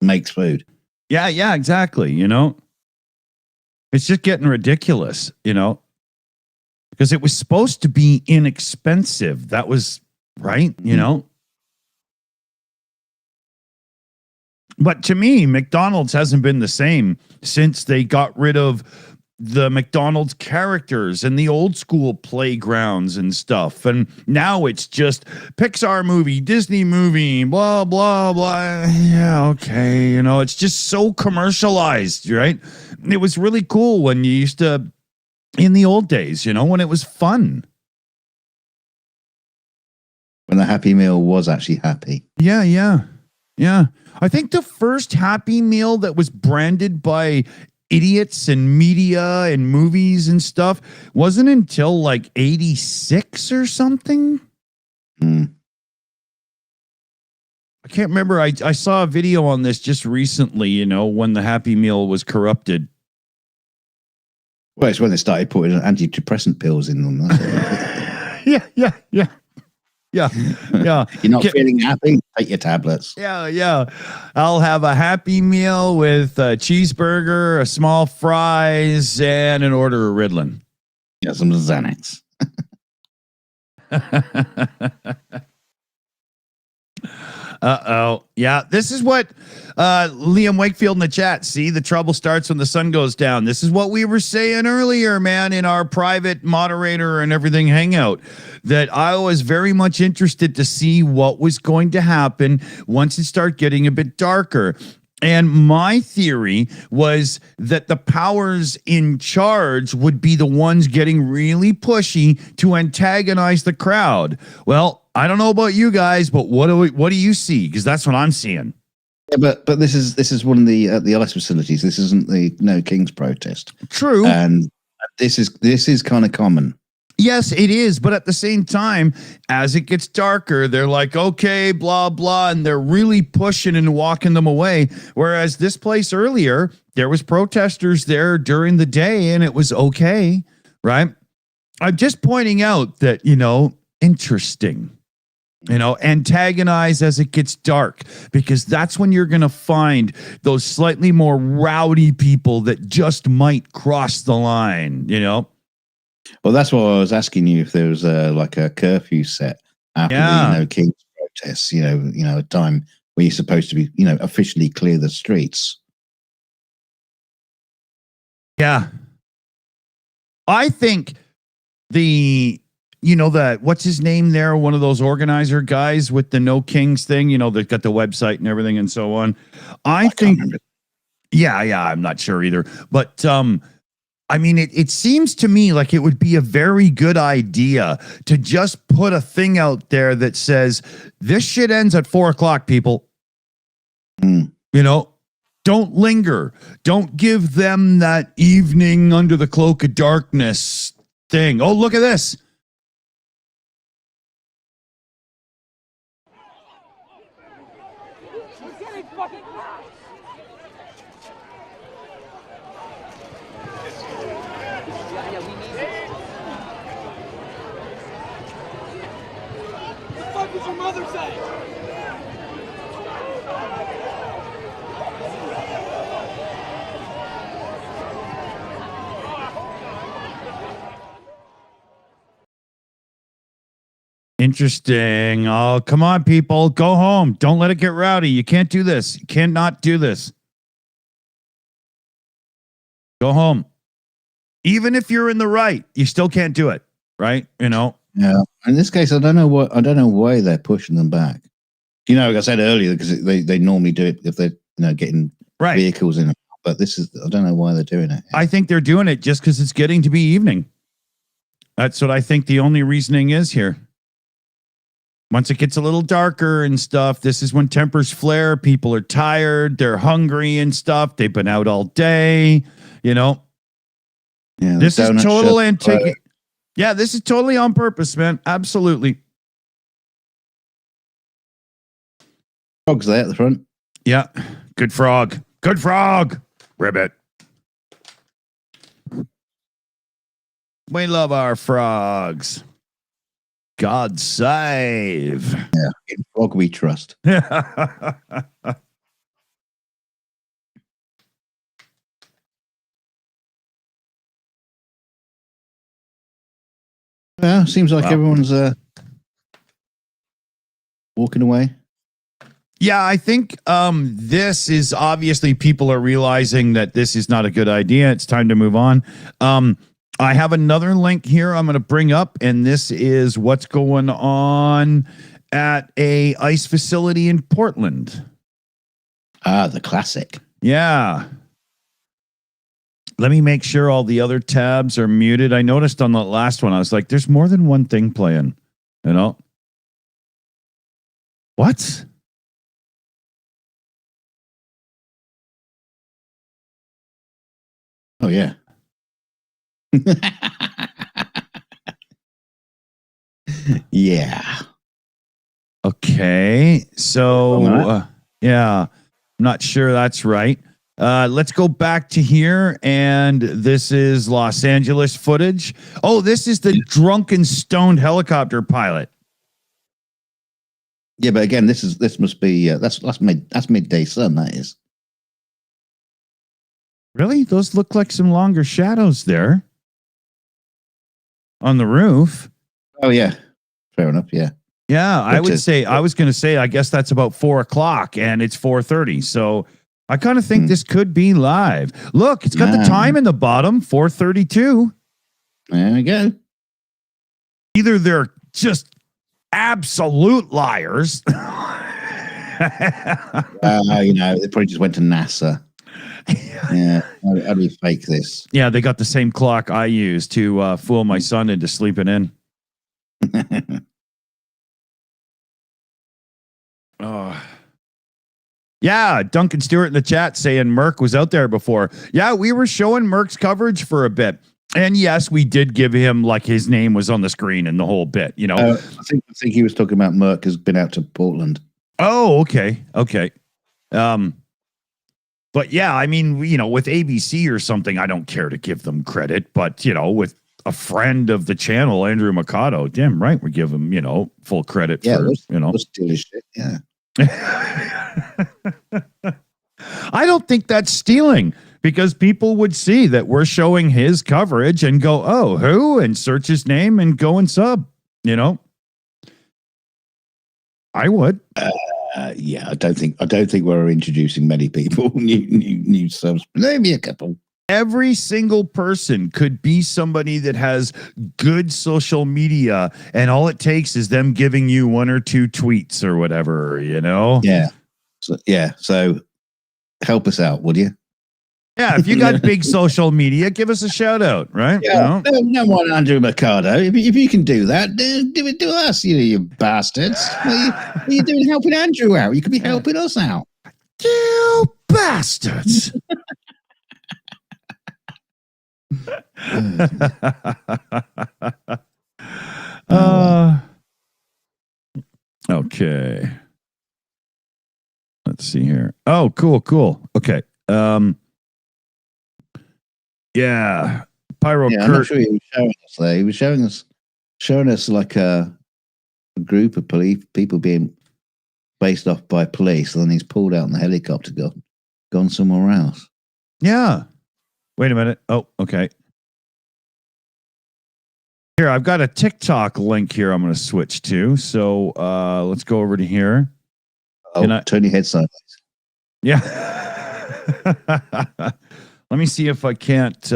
Speaker 4: makes food.
Speaker 2: Yeah, exactly. You know, it's just getting ridiculous, you know, because it was supposed to be inexpensive. That was right, you know. But to me, McDonald's hasn't been the same since they got rid of the McDonald's characters and the old school playgrounds and stuff. And now it's just Pixar movie, Disney movie, blah, blah, blah. Yeah, okay. You know, it's just so commercialized, right? It was really cool when you used to, in the old days, you know, when it was fun.
Speaker 4: When the Happy Meal was actually happy.
Speaker 2: Yeah. I think the first Happy Meal that was branded by idiots and media and movies and stuff wasn't until like 86 or something.
Speaker 4: Mm.
Speaker 2: I can't remember. I saw a video on this just recently, you know, when the Happy Meal was corrupted.
Speaker 4: Well, it's when they started putting antidepressant pills in them.
Speaker 2: Yeah.
Speaker 4: You're not feeling happy? Take your tablets.
Speaker 2: Yeah. I'll have a Happy Meal with a cheeseburger, a small fries, and an order of Ritalin.
Speaker 4: Yeah, some Xanax.
Speaker 2: Uh-oh. Yeah, this is what Liam Wakefield in the chat. See, the trouble starts when the sun goes down. This is what we were saying earlier, man, in our private moderator and everything hangout, that I was very much interested to see what was going to happen once it started getting a bit darker. And my theory was that the powers in charge would be the ones getting really pushy to antagonize the crowd. Well, I don't know about you guys, but what do you see? Because that's what I'm seeing.
Speaker 4: Yeah, but this is one of the ice facilities. This isn't the No Kings protest.
Speaker 2: True.
Speaker 4: And this is kind of common.
Speaker 2: Yes, it is. But at the same time, as it gets darker, they're like, okay, blah, blah. And they're really pushing and walking them away. Whereas this place earlier, there was protesters there during the day and it was okay. Right. I'm just pointing out that, you know, interesting. You know, antagonize as it gets dark, because that's when you're going to find those slightly more rowdy people that just might cross the line, you know?
Speaker 4: Well, that's why I was asking you if there was like a curfew set after the No Kings protests, you know, a time when you're supposed to be, you know, officially clear the streets.
Speaker 2: Yeah. I think what's his name there? One of those organizer guys with the No Kings thing, you know, they've got the website and everything and so on. I think, yeah, I'm not sure either. But, I mean, it seems to me like it would be a very good idea to just put a thing out there that says, this shit ends at 4:00, people.
Speaker 4: Mm.
Speaker 2: You know, don't linger. Don't give them that evening under the cloak of darkness thing. Oh, look at this. Interesting. Oh, come on, people. Go home. Don't let it get rowdy. You can't do this. You cannot do this. Go home. Even if you're in the right, you still can't do it. Right? You know?
Speaker 4: Yeah. In this case, I don't know why they're pushing them back. You know, like I said earlier, because they normally do it if they're getting vehicles in. But this is, I don't know why they're doing it.
Speaker 2: I think they're doing it just because it's getting to be evening. That's what I think the only reasoning is here. Once it gets a little darker and stuff, this is when tempers flare. People are tired. They're hungry and stuff. They've been out all day. You know, this is total antique. Yeah, this is totally on purpose, man. Absolutely.
Speaker 4: Frog's there at the front.
Speaker 2: Yeah. Good frog. Good frog. Ribbit. We love our frogs. God save.
Speaker 4: Yeah, in frog we trust. Well, seems like everyone's walking away.
Speaker 2: Yeah, I think this is obviously people are realizing that this is not a good idea. It's time to move on. I have another link here I'm going to bring up, and this is what's going on at a ice facility in Portland.
Speaker 4: Ah, the classic.
Speaker 2: Yeah. Let me make sure all the other tabs are muted. I noticed on the last one, I was like, there's more than one thing playing, you know? What?
Speaker 4: Oh, yeah. Yeah.
Speaker 2: Okay. So, yeah, I'm not sure that's right. Let's go back to here. And this is Los Angeles footage. Oh, this is the drunken, stoned helicopter pilot.
Speaker 4: Yeah, but again, this must be that's midday sun. That is.
Speaker 2: Really? Those look like some longer shadows there on the roof.
Speaker 4: Oh yeah, fair enough. Yeah.
Speaker 2: Yeah, I would say, I was going to say, I guess that's about 4:00 and it's 4:30. So I kind of think this could be live. Look, it's got the time in the bottom, 4:32.
Speaker 4: There we go.
Speaker 2: Either they're just absolute liars.
Speaker 4: They probably just went to NASA. Yeah, how do we fake this?
Speaker 2: Yeah, they got the same clock I use to fool my son into sleeping in. Oh. Yeah, Duncan Stewart in the chat saying Merck was out there before. Yeah, we were showing Merck's coverage for a bit. And yes, we did give him, like, his name was on the screen and the whole bit, you know.
Speaker 4: I think he was talking about Merck has been out to Portland.
Speaker 2: Oh, okay. But yeah, I mean, with ABC or something, I don't care to give them credit, but with a friend of the channel, Andrew Mikado, damn right, we give him, full credit for,
Speaker 4: Let's do this shit. Yeah.
Speaker 2: I don't think that's stealing, because people would see that we're showing his coverage and go, oh, who? And search his name and go and sub, I would.
Speaker 4: Yeah, I don't think we're introducing many people, new subs, maybe a couple.
Speaker 2: Every single person could be somebody that has good social media, and all it takes is them giving you one or two tweets or whatever,
Speaker 4: Yeah. So help us out, would you?
Speaker 2: Yeah, if you got big social media, give us a shout out, right?
Speaker 4: Yeah, no one, Andrew Mikado. If you can do that, do it to us, you bastards. What are you doing helping Andrew out? You could be helping us out.
Speaker 2: You bastards. Okay. Let's see here. Oh, cool. Okay. Yeah. Pyro
Speaker 4: Kurt. I'm not sure he was showing us there. He was showing us like a group of police people being faced off by police, and then he's pulled out in the helicopter, gone somewhere else.
Speaker 2: Yeah. Wait a minute. Oh, okay. Here, I've got a TikTok link here I'm going to switch to. So let's go over to here.
Speaker 4: Oh, turn your head sideways.
Speaker 2: Yeah. Let me see if I can't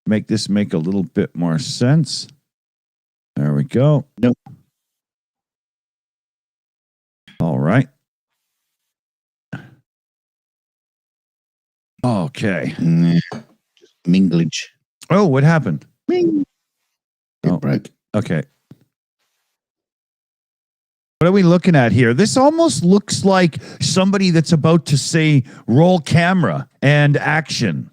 Speaker 2: make this make a little bit more sense. There we go.
Speaker 4: Nope.
Speaker 2: All right. Okay.
Speaker 4: Just minglage.
Speaker 2: Oh, what happened?
Speaker 4: It broke.
Speaker 2: Okay. What are we looking at here? This almost looks like somebody that's about to say roll camera and action.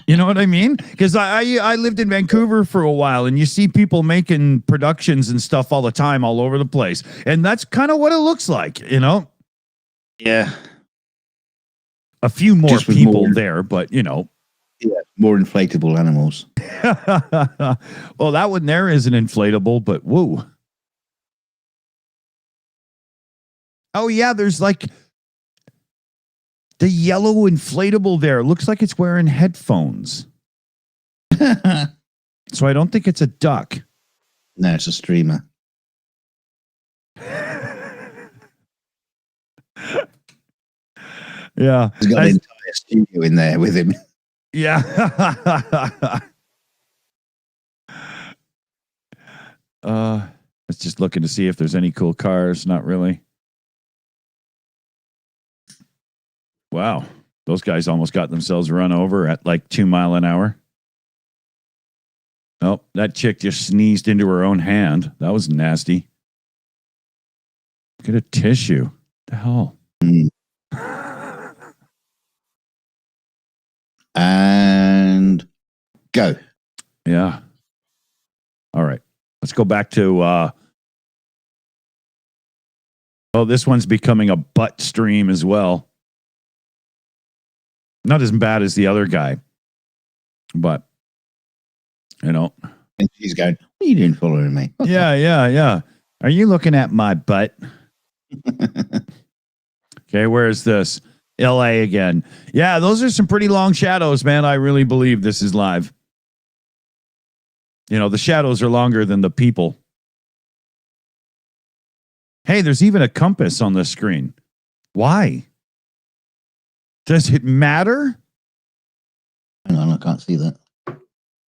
Speaker 2: You know what I mean? Because I lived in Vancouver for a while, and you see people making productions and stuff all the time all over the place. And that's kind of what it looks like, you know?
Speaker 4: Yeah.
Speaker 2: A few more people there, but, you know.
Speaker 4: Yeah, more inflatable animals.
Speaker 2: Well, that one there isn't inflatable, but woo. Oh, yeah, there's like the yellow inflatable there. Looks like it's wearing headphones. So I don't think it's a duck.
Speaker 4: No, it's a streamer.
Speaker 2: Yeah.
Speaker 4: He's got an entire studio in there with him.
Speaker 2: Yeah. Let's just looking to see if there's any cool cars. Not really. Wow. Those guys almost got themselves run over at like 2 miles an hour. Oh, that chick just sneezed into her own hand. That was nasty. Get a tissue. What the hell?
Speaker 4: And go.
Speaker 2: Yeah. All right. Let's go back to this one's becoming a butt stream as well. Not as bad as the other guy. But you know.
Speaker 4: And she's going, what are you doing following me?
Speaker 2: Yeah. Are you looking at my butt? Okay, where's this? LA again. Yeah, those are some pretty long shadows, man. I really believe this is live. You know, the shadows are longer than the people. Hey, there's even a compass on the screen. Why? Does it matter?
Speaker 4: Hang on, I can't see that.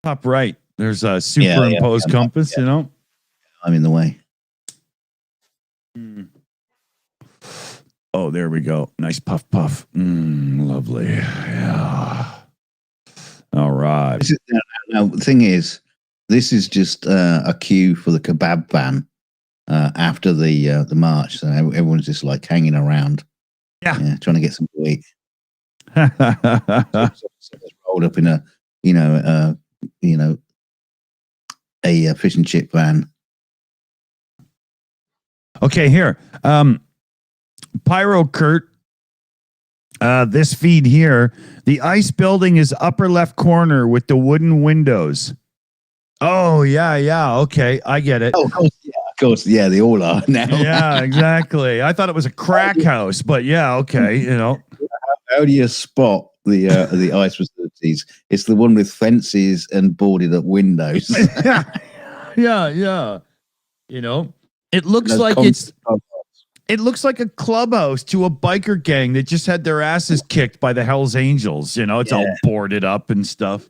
Speaker 2: Top right. There's a superimposed compass, you know?
Speaker 4: I'm in the way.
Speaker 2: Oh, there we go. Nice puff. Lovely. Yeah. All right.
Speaker 4: Now, the thing is, this is just a cue for the kebab ban after the march. So everyone's just like hanging around.
Speaker 2: Yeah,
Speaker 4: trying to get some to eat. Someone's rolled up in a fish and chip van.
Speaker 2: Okay, here. Pyro Kurt, this feed here, the ice building is upper left corner with the wooden windows. Oh, yeah. Okay, I get it.
Speaker 4: Oh, of course. Yeah, they all are now.
Speaker 2: Yeah, exactly. I thought it was a crack house, but yeah, okay, you know.
Speaker 4: How do you spot the ice facilities? It's the one with fences and boarded up windows.
Speaker 2: Yeah. You know, it looks like it looks like a clubhouse to a biker gang that just had their asses kicked by the Hells Angels. You know, it's all boarded up and stuff.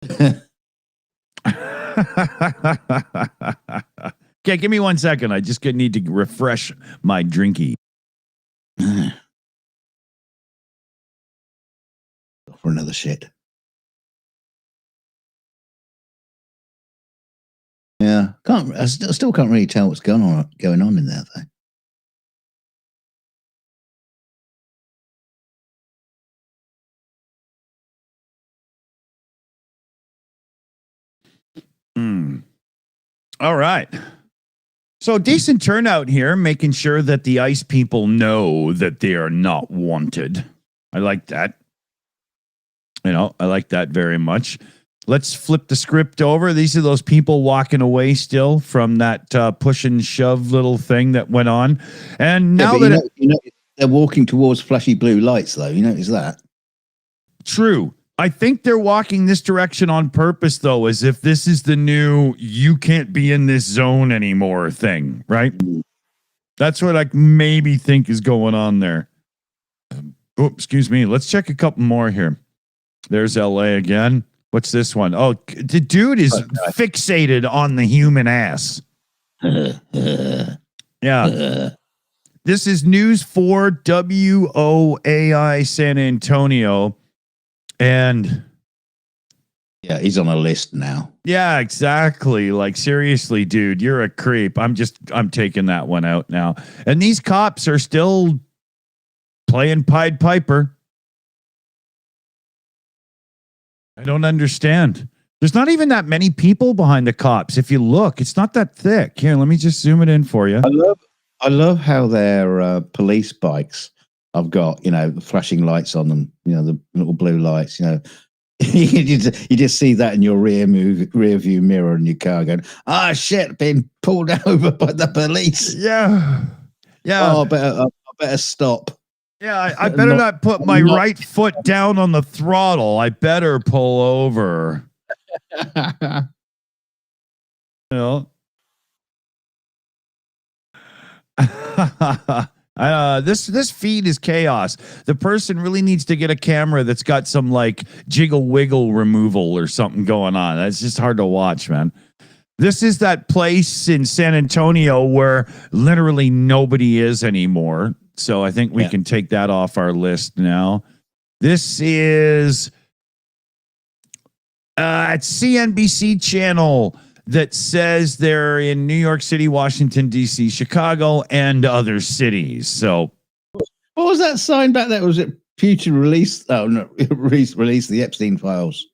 Speaker 2: Okay, give me 1 second. I just need to refresh my drinky.
Speaker 4: For another shit. Yeah, I still can't really tell what's going on in there though.
Speaker 2: All right. So decent turnout here, making sure that the ice people know that they are not wanted. I like that. You know, I like that very much. let's flip the script over. These are those people walking away still from that push and shove little thing that went on. And now
Speaker 4: they're walking towards flashy blue lights, though. You notice that?
Speaker 2: True. I think they're walking this direction on purpose, though, as if this is the new "you can't be in this zone anymore" thing, right? That's what I maybe think is going on there. Oh, excuse me. Let's check a couple more here. There's LA again. What's this one? Oh, the dude is fixated on the human ass. Yeah. This is News 4 WOAI San Antonio. And
Speaker 4: yeah, he's on a list now.
Speaker 2: Yeah, exactly. Like, seriously, dude, you're a creep. I'm taking that one out now. And these cops are still playing Pied Piper. I don't understand. There's not even that many people behind the cops. If you look, it's not that thick. Here, let me just zoom it in for you.
Speaker 4: I love how their police bikes have got, the flashing lights on them, the little blue lights, you just see that in your rear view mirror in your car going, shit, being pulled over by the police.
Speaker 2: Yeah.
Speaker 4: Oh, I better stop.
Speaker 2: Yeah, I better not put my right foot down on the throttle. I better pull over. This feed is chaos. The person really needs to get a camera that's got some like jiggle wiggle removal or something going on. That's just hard to watch, man. This is that place in San Antonio where literally nobody is anymore. So I think we can take that off our list now. This is at CNBC channel that says they're in New York City, Washington, D.C., Chicago, and other cities. So
Speaker 4: what was that sign back there? Was it future release? Oh, no, release the Epstein files.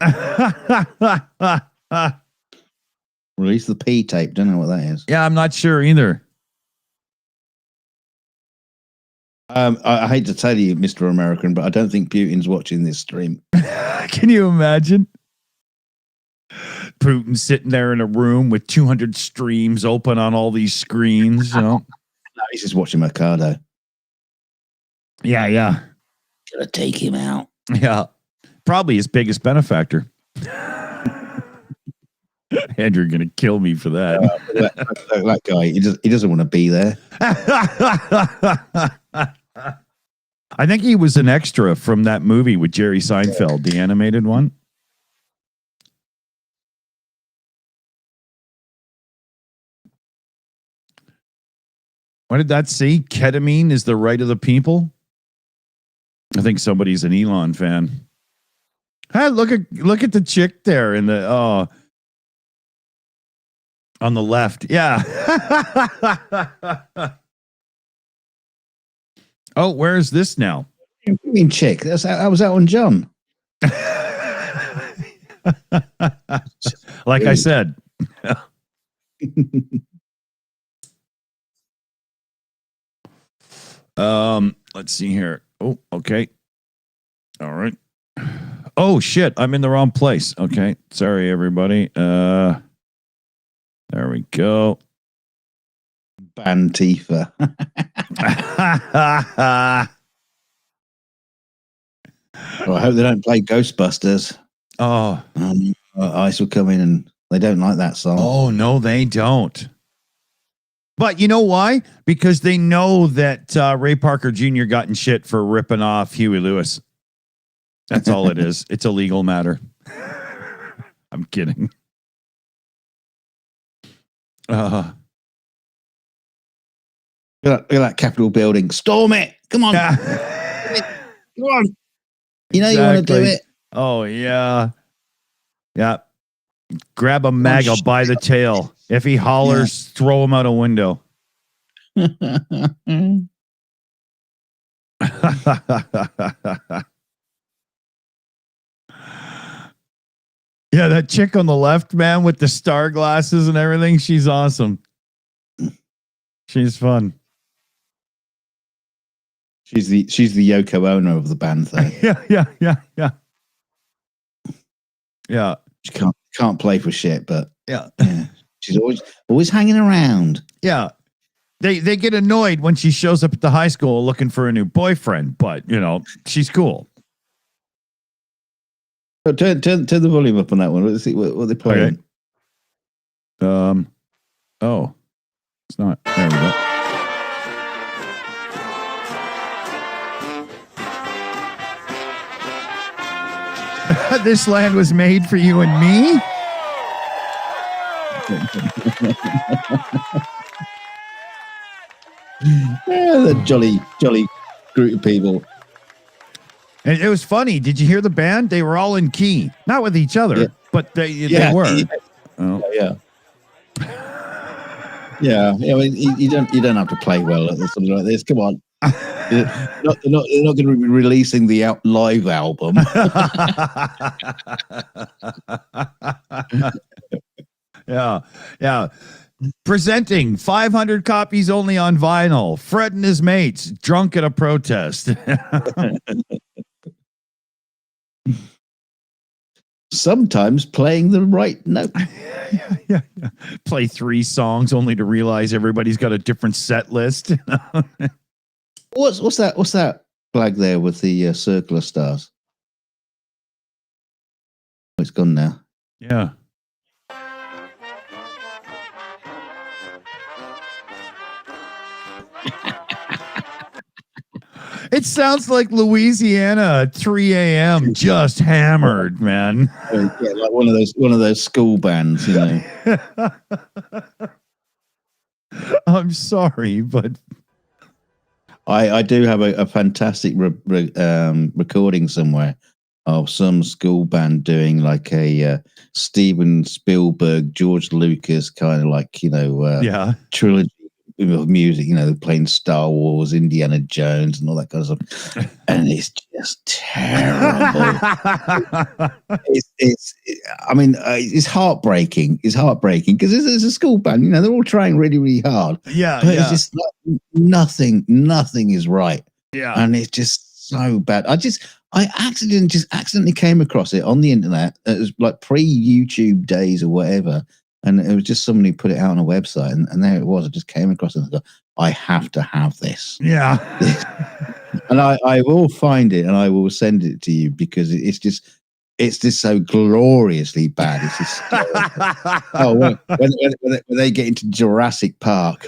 Speaker 4: Release the P tape. Don't know what that is.
Speaker 2: Yeah, I'm not sure either.
Speaker 4: I hate to tell you, Mr. American, but I don't think Putin's watching this stream.
Speaker 2: Can you imagine? Putin sitting there in a room with 200 streams open on all these screens.
Speaker 4: No, he's just watching Mercado.
Speaker 2: Yeah.
Speaker 4: Gotta take him out.
Speaker 2: Yeah. Probably his biggest benefactor. Andrew gonna kill me for that.
Speaker 4: That guy, he doesn't want to be there.
Speaker 2: I think he was an extra from that movie with Jerry Seinfeld, the animated one. What did that say? Ketamine is the right of the people. I think somebody's an Elon fan. Hey, look at the chick there in the on the left. Yeah. Oh, where is this now?
Speaker 4: What do you mean chick? I was out on John.
Speaker 2: Like I said. Let's see here. Oh, okay. All right. Oh shit, I'm in the wrong place. Okay. Sorry, everybody. There we go.
Speaker 4: Bantifa. Well, I hope they don't play Ghostbusters.
Speaker 2: Oh.
Speaker 4: ICE will come in and they don't like that song.
Speaker 2: Oh, no, they don't. But you know why? Because they know that Ray Parker Jr. got in shit for ripping off Huey Lewis. That's all it is. It's a legal matter. I'm kidding.
Speaker 4: Look at that Capitol building. Storm it. Come on. Come on. You know you want to do it.
Speaker 2: Oh, yeah. Yeah. Grab a MAGA by the tail. If he hollers, throw him out a window. Yeah, that chick on the left, man, with the star glasses and everything, she's awesome. She's fun.
Speaker 4: She's the Yoko Ono of the band, though.
Speaker 2: Yeah.
Speaker 4: She can't play for shit, but
Speaker 2: Yeah.
Speaker 4: she's always hanging around.
Speaker 2: Yeah. They get annoyed when she shows up at the high school looking for a new boyfriend, but she's cool.
Speaker 4: Oh, turn the volume up on that one. Let's see what they're playing.
Speaker 2: Okay. Oh, it's not. There we go. This land was made for you and me.
Speaker 4: The jolly group of people.
Speaker 2: And it was funny. Did you hear the band? They were all in key, not with each other, but they were.
Speaker 4: Yeah.
Speaker 2: Oh.
Speaker 4: Yeah. Yeah. I mean, you don't have to play well at something like this. Come on. They're not going to be releasing the live album.
Speaker 2: Yeah. Presenting 500 copies only on vinyl. Fred and his mates drunk at a protest.
Speaker 4: Sometimes playing the right note.
Speaker 2: Yeah. Play 3 songs only to realize everybody's got a different set list.
Speaker 4: What's that flag there with the circle of stars? It's gone now.
Speaker 2: Yeah. It sounds like Louisiana at 3 a.m. just hammered, man.
Speaker 4: Yeah, like one of those school bands,
Speaker 2: I'm sorry, but
Speaker 4: I do have a fantastic recording somewhere of some school band doing like a Steven Spielberg, George Lucas kind of like trilogy of music. Playing Star Wars, Indiana Jones, and all that kind of stuff, and it's just terrible. It's heartbreaking. It's heartbreaking because it's a school band. They're all trying really, really hard.
Speaker 2: Yeah,
Speaker 4: but it's just nothing is right.
Speaker 2: Yeah,
Speaker 4: and it's just so bad. I accidentally came across it on the internet. It was like pre-YouTube days or whatever. And it was just somebody put it out on a website, and there it was. I just came across it and I thought, I have to have this.
Speaker 2: Yeah.
Speaker 4: And I will find it and I will send it to you because it's just so gloriously bad. It's just when they get into Jurassic Park,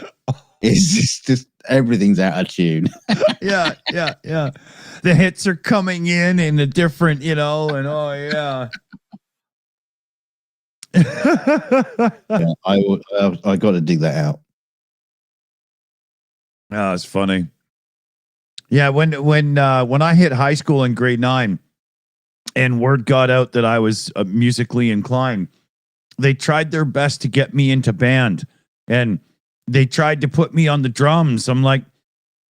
Speaker 4: it's just everything's out of tune.
Speaker 2: Yeah. The hits are coming in a different, and oh yeah.
Speaker 4: I got to dig that out.
Speaker 2: Oh, it's funny. Yeah, when I hit high school in grade 9, and word got out that I was musically inclined, they tried their best to get me into band, and they tried to put me on the drums. I'm like,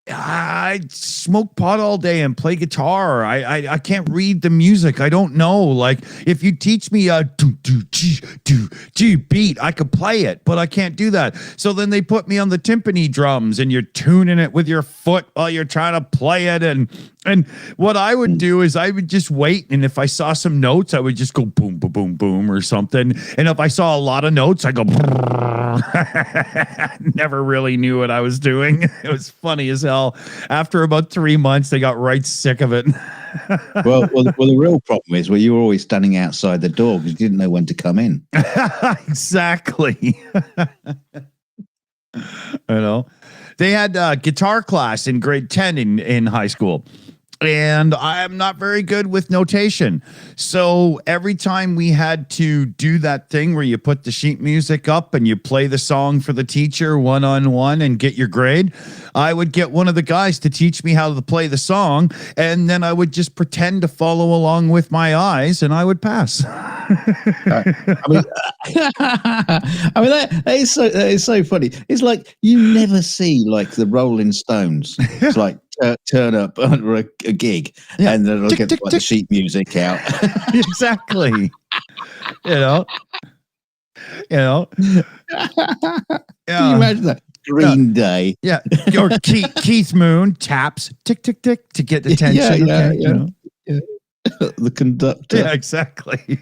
Speaker 2: I smoke pot all day and play guitar. I can't read the music. I don't know. Like, if you teach me a do beat, I could play it, but I can't do that. So then they put me on the timpani drums, and you're tuning it with your foot while you're trying to play it. And what I would do is I would just wait, and if I saw some notes, I would just go boom, boom, boom, boom, or something. And if I saw a lot of notes, I go. Never really knew what I was doing. It was funny as hell. After about 3 months, they got right sick of it.
Speaker 4: well, the real problem is you were always standing outside the door because you didn't know when to come in.
Speaker 2: Exactly. They had guitar class in grade 10 in high school. And I'm not very good with notation. So every time we had to do that thing where you put the sheet music up and you play the song for the teacher one-on-one and get your grade, I would get one of the guys to teach me how to play the song, and then I would just pretend to follow along with my eyes, and I would pass.
Speaker 4: That is so funny. It's like you never see like the Rolling Stones. It's like turn up under a gig, and then they'll get the sheet music out.
Speaker 2: Exactly. Yeah.
Speaker 4: Can you imagine that? Green Day.
Speaker 2: Yeah. Or Keith Moon taps tick tick tick to get attention.
Speaker 4: Yeah. The conductor.
Speaker 2: Yeah, exactly.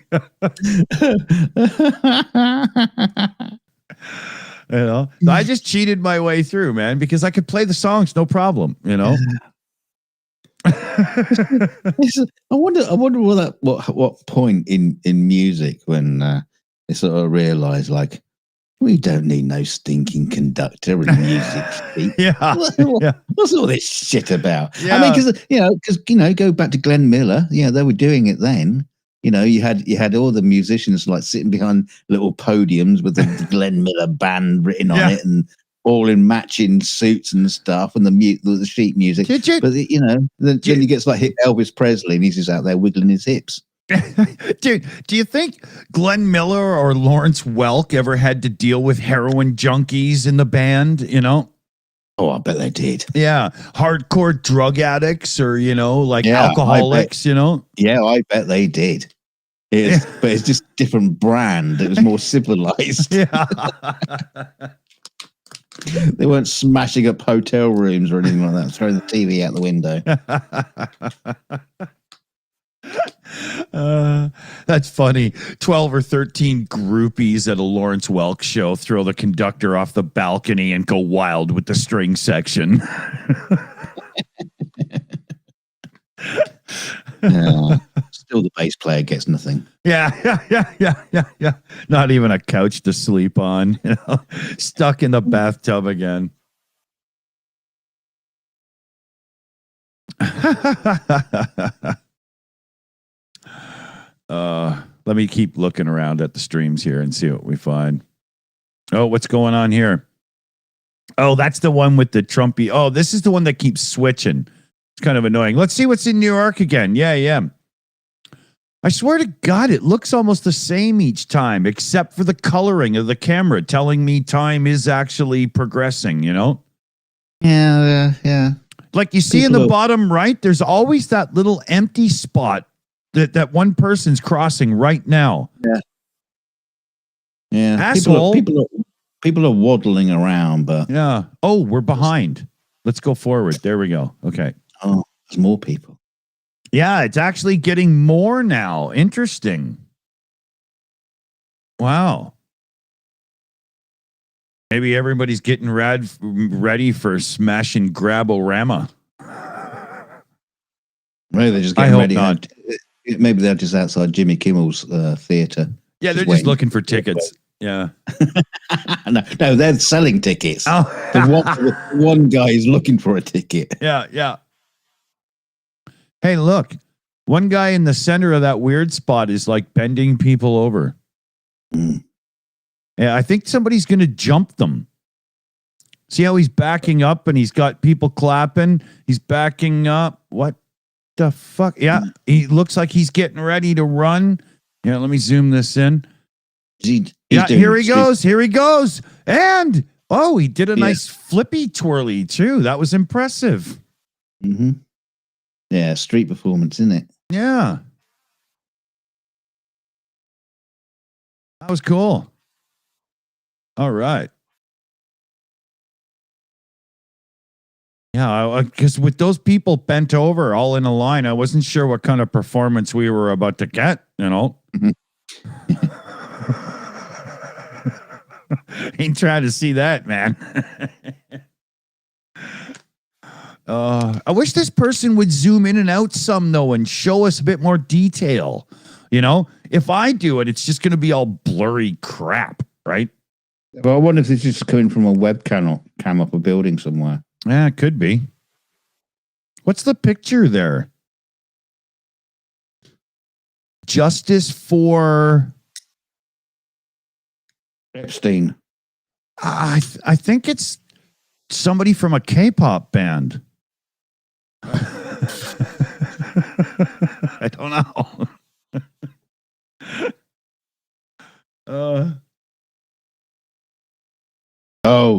Speaker 2: I just cheated my way through, man, because I could play the songs, no problem.
Speaker 4: I wonder what point in music when they sort of realise, like, we don't need no stinking conductor and music sheet.
Speaker 2: Yeah.
Speaker 4: What's all this shit about?
Speaker 2: Yeah.
Speaker 4: I mean, because go back to Glenn Miller. Yeah, they were doing it then. You had all the musicians like sitting behind little podiums with the Glenn Miller band written on it, and all in matching suits and stuff, and the sheet music. But then you get like hit Elvis Presley, and he's just out there wiggling his hips.
Speaker 2: Dude, do you think Glenn Miller or Lawrence Welk ever had to deal with heroin junkies in the band?
Speaker 4: Oh, I bet they did.
Speaker 2: Yeah, hardcore drug addicts or alcoholics.
Speaker 4: Yeah, I bet they did. But it's just a different brand. It was more civilized.
Speaker 2: Yeah.
Speaker 4: They weren't smashing up hotel rooms or anything like that, throwing the TV out the window.
Speaker 2: That's funny. 12 or 13 groupies at a Lawrence Welk show throw the conductor off the balcony and go wild with the string section.
Speaker 4: Still, the bass player gets nothing.
Speaker 2: Yeah. Not even a couch to sleep on. Stuck in the bathtub again. Let me keep looking around at the streams here and see what we find. Oh, what's going on here? Oh, that's the one with the Trumpy. Oh, this is the one that keeps switching. It's kind of annoying. Let's see what's in New York again. Yeah. I swear to God, it looks almost the same each time, except for the coloring of the camera telling me time is actually progressing,
Speaker 4: Yeah.
Speaker 2: Like you see in the bottom right, there's always that little empty spot that one person's crossing right now.
Speaker 4: Yeah.
Speaker 2: Asshole.
Speaker 4: People are waddling around, but
Speaker 2: yeah. Oh, we're behind. Let's go forward. There we go. Okay.
Speaker 4: Oh, there's more people.
Speaker 2: Yeah, it's actually getting more now. Interesting. Wow. Maybe everybody's getting ready for smash and grab-o-rama.
Speaker 4: Maybe they're just
Speaker 2: I
Speaker 4: getting
Speaker 2: hope
Speaker 4: ready.
Speaker 2: not.
Speaker 4: Maybe they're just outside Jimmy Kimmel's theater.
Speaker 2: Yeah, they're just looking for tickets. Yeah.
Speaker 4: No, they're selling tickets.
Speaker 2: Oh.
Speaker 4: The one guy is looking for a ticket.
Speaker 2: Yeah. Hey, look. One guy in the center of that weird spot is like bending people over.
Speaker 4: Mm.
Speaker 2: Yeah, I think somebody's going to jump them. See how he's backing up and he's got people clapping? He's backing up. What the fuck? Yeah, he looks like he's getting ready to run. Yeah, let me zoom this in. Here he goes. And, he did a nice flippy twirly, too. That was impressive.
Speaker 4: Mm-hmm. Yeah, street performance, isn't it?
Speaker 2: Yeah. That was cool. All right. Yeah, because with those people bent over all in a line, I wasn't sure what kind of performance we were about to get, Ain't trying to see that, man. I wish this person would zoom in and out some, though, and show us a bit more detail. If I do it, it's just going to be all blurry crap, right?
Speaker 4: Well, I wonder if this is coming from a webcam up a building somewhere.
Speaker 2: Yeah, it could be. What's the picture there? Justice for
Speaker 4: Epstein.
Speaker 2: I think it's somebody from a K-pop band. I don't know.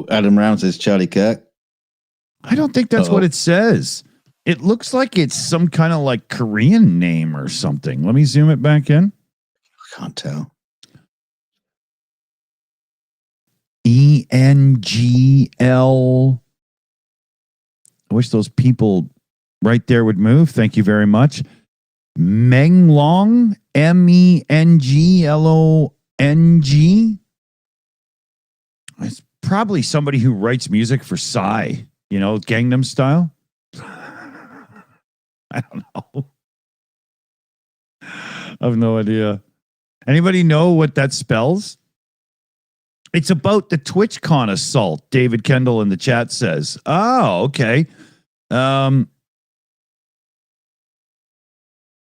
Speaker 4: Adam Round says Charlie Kirk.
Speaker 2: I don't think that's what it says. It looks like it's some kind of like Korean name or something. Let me zoom it back in.
Speaker 4: I can't tell.
Speaker 2: ENGL. I wish those people right there would move. Thank you very much. Menglong, Menglong. It's probably somebody who writes music for Psy, Gangnam Style. I don't know. I have no idea. Anybody know what that spells? It's about the TwitchCon assault, David Kendall in the chat says. Oh, okay. I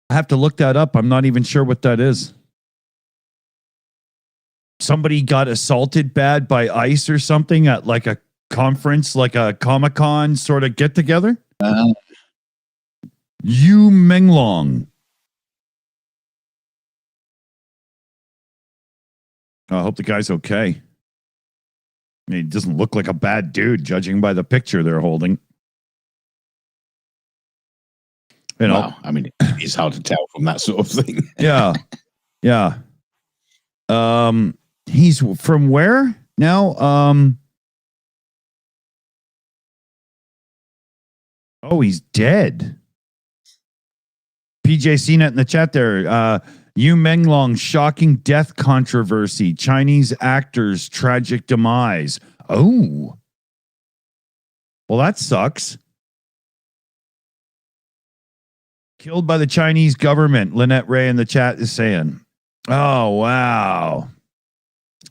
Speaker 2: have to look that up. I'm not even sure what that is. Somebody got assaulted bad by ICE or something at like a conference, like a Comic-Con sort of get-together? Yu Menglong. I hope the guy's okay. I mean, he doesn't look like a bad dude, judging by the picture they're holding.
Speaker 4: Wow. I mean, it's hard to tell from that sort of thing.
Speaker 2: Yeah. He's from where now? Oh, he's dead. PJ CNET in the chat there. Yu Menglong, shocking death controversy. Chinese actor's tragic demise. Oh. Well, that sucks. Killed by the Chinese government, Lynette Ray in the chat is saying. Oh, wow.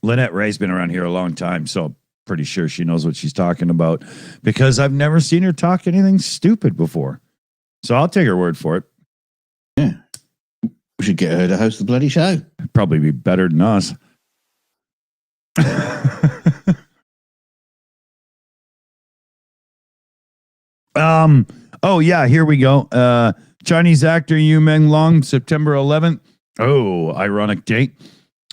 Speaker 2: Lynette Ray's been around here a long time, so pretty sure she knows what she's talking about because I've never seen her talk anything stupid before. So I'll take her word for it.
Speaker 4: Yeah. We should get her to host the bloody show.
Speaker 2: Probably be better than us. Oh, yeah, here we go. Chinese actor Yu Menglong, September 11th. Oh, ironic date.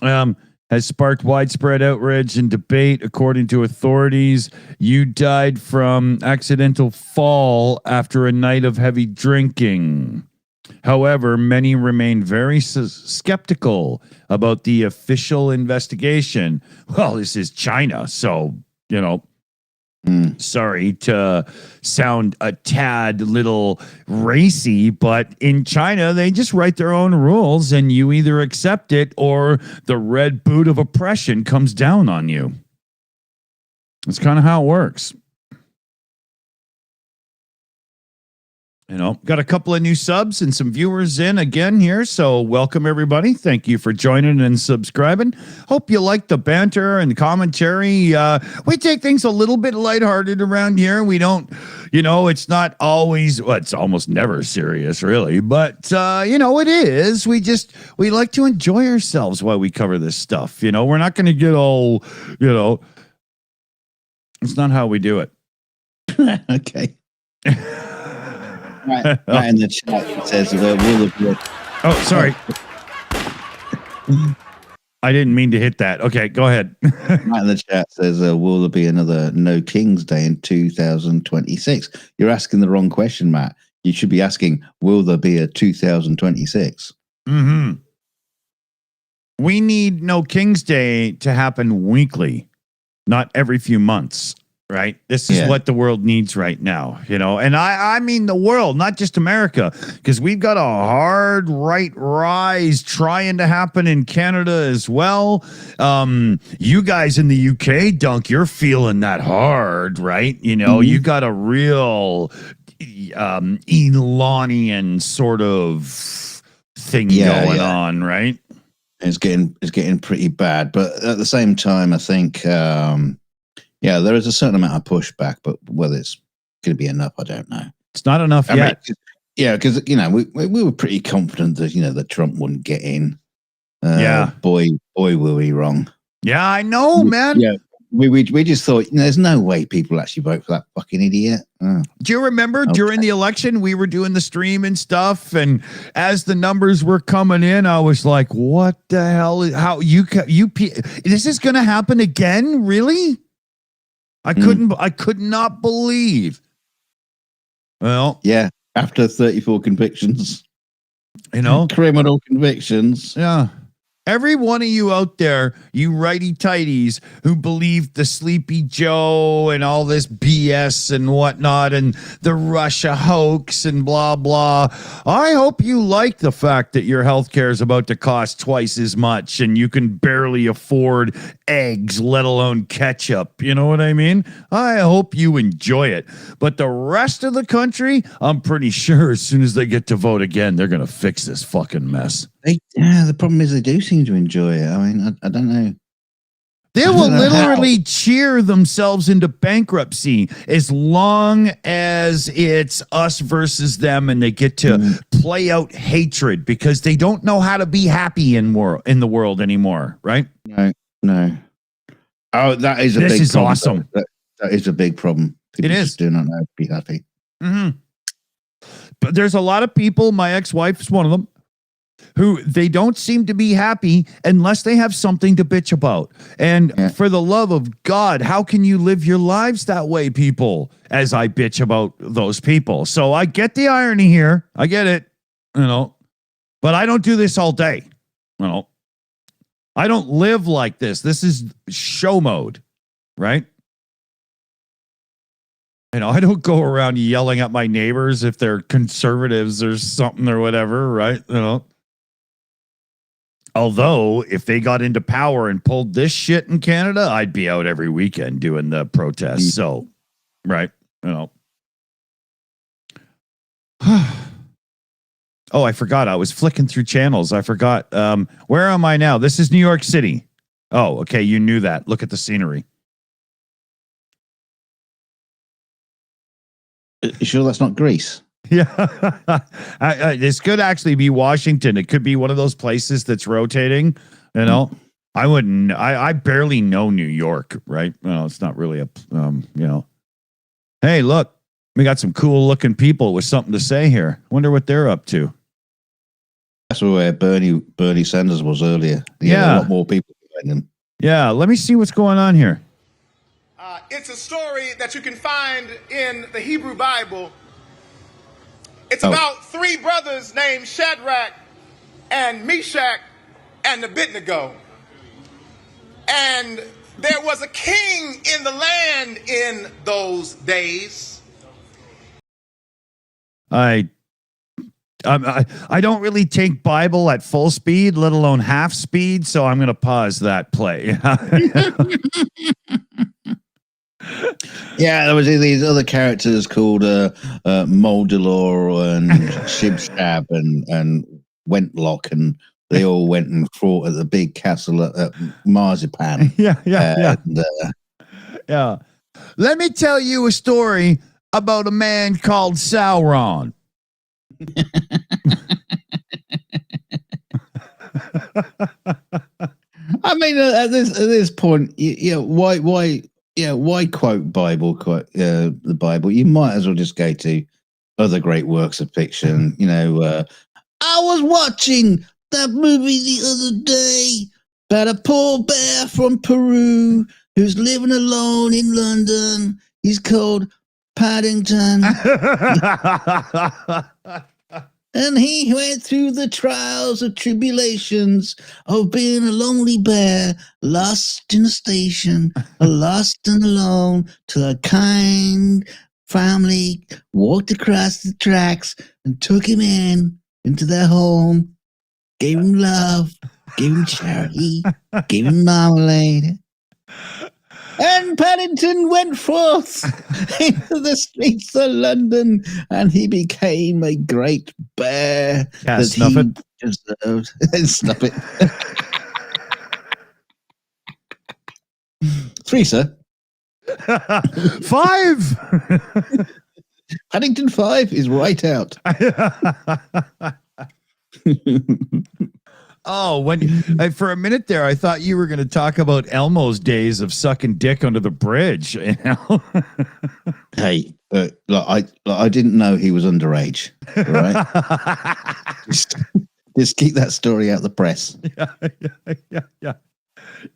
Speaker 2: Has sparked widespread outrage and debate. According to authorities, Yu died from accidental fall after a night of heavy drinking. However, many remain very skeptical about the official investigation. Well, this is China, so, sorry to sound a tad little racy, but in China, they just write their own rules and you either accept it or the red boot of oppression comes down on you. That's kind of how it works. Got a couple of new subs and some viewers in again here. So welcome, everybody. Thank you for joining and subscribing. Hope you like the banter and the commentary. We take things a little bit lighthearted around here. We don't, it's not always, well, it's almost never serious, really. But, it is. We like to enjoy ourselves while we cover this stuff. We're not going to get all, it's not how we do it.
Speaker 4: Okay. Right in the chat it says
Speaker 2: oh, sorry. I didn't mean to hit that. Okay, go ahead.
Speaker 4: Right in the chat says, will there be another No King's Day in 2026? You're asking the wrong question, Matt. You should be asking, will there be a 2026?
Speaker 2: Mm-hmm. We need No King's Day to happen weekly, not every few months. Right. This is what the world needs right now, and I mean the world, not just America, because we've got a hard right rise trying to happen in Canada as well. You guys in the UK, Dunk, you're feeling that hard, right? You got a real Elonian sort of thing going on, right?
Speaker 4: It's getting pretty bad. But at the same time, I think there is a certain amount of pushback, but whether it's going to be enough, I don't know.
Speaker 2: It's not enough yet.
Speaker 4: Because we were pretty confident that that Trump wouldn't get in. Boy, were we wrong.
Speaker 2: Yeah, I know, man.
Speaker 4: Yeah, we just thought there's no way people actually vote for that fucking idiot. Oh.
Speaker 2: Do you remember during the election we were doing the stream and stuff, and as the numbers were coming in, I was like, "What the hell? This is going to happen again? Really?" I could not believe. Well,
Speaker 4: yeah, after 34 convictions, criminal convictions.
Speaker 2: Yeah. Every one of you out there, you righty-tighties who believe the Sleepy Joe and all this BS and whatnot and the Russia hoax and blah, blah. I hope you like the fact that your healthcare is about to cost twice as much and you can barely afford eggs, let alone ketchup. You know what I mean? I hope you enjoy it. But the rest of the country, I'm pretty sure as soon as they get to vote again, they're going to fix this fucking mess.
Speaker 4: The problem is they do seem to enjoy it. I mean, I don't know.
Speaker 2: They will literally cheer themselves into bankruptcy as long as it's us versus them and they get to play out hatred because they don't know how to be happy in the world anymore, right?
Speaker 4: No. Oh, that is a big problem.
Speaker 2: This is awesome.
Speaker 4: That is a big problem. People
Speaker 2: It is.
Speaker 4: just do not know how to be happy.
Speaker 2: Mm-hmm. But there's a lot of people, my ex-wife is one of them, who they don't seem to be happy unless they have something to bitch about. And for the love of God, how can you live your lives that way, people, as I bitch about those people? So I get the irony here. I get it, but I don't do this all day. I don't live like this. This is show mode, right? I don't go around yelling at my neighbors if they're conservatives or something or whatever, right? Although, if they got into power and pulled this shit in Canada, I'd be out every weekend doing the protests. So, right, Oh, I forgot. I was flicking through channels. I forgot. Where am I now? This is New York City. Oh, okay. You knew that. Look at the scenery.
Speaker 4: You sure that's not Greece?
Speaker 2: Yeah, this could actually be Washington. It could be one of those places that's rotating. I wouldn't. I barely know New York, right? Well, it's not really a. Hey, look, we got some cool looking people with something to say here. Wonder what they're up to.
Speaker 4: That's where Bernie Sanders was earlier. A lot more people behind him.
Speaker 2: Yeah, let me see what's going on here.
Speaker 5: It's a story that you can find in the Hebrew Bible. It's about three brothers named Shadrach and Meshach and Abednego. And there was a king in the land in those days.
Speaker 2: I don't really take Bible at full speed, let alone half speed, so I'm going to pause that play.
Speaker 4: Yeah, there was these other characters called Moldalor and Shibshab and Wentlock, and they all went and fought at the big castle at Marzipan.
Speaker 2: Yeah. Let me tell you a story about a man called Sauron.
Speaker 4: I mean, at this point, why quote the Bible? You might as well just go to other great works of fiction. I was watching that movie the other day about a poor bear from Peru who's living alone in London. He's called Paddington. And he went through the trials and tribulations of being a lonely bear, lost in a station, lost and alone, till a kind family walked across the tracks and took him into their home, gave him love, gave him charity, gave him marmalade. And Paddington went forth into the streets of London, and he became a great bear that
Speaker 2: snuff
Speaker 4: he
Speaker 2: it.
Speaker 4: deserved. Snuff it. 3, sir.
Speaker 2: 5.
Speaker 4: Paddington 5 is right out.
Speaker 2: Oh, for a minute there, I thought you were going to talk about Elmo's days of sucking dick under the bridge.
Speaker 4: Hey, I didn't know he was underage. Right? just keep that story out the press.
Speaker 2: Yeah.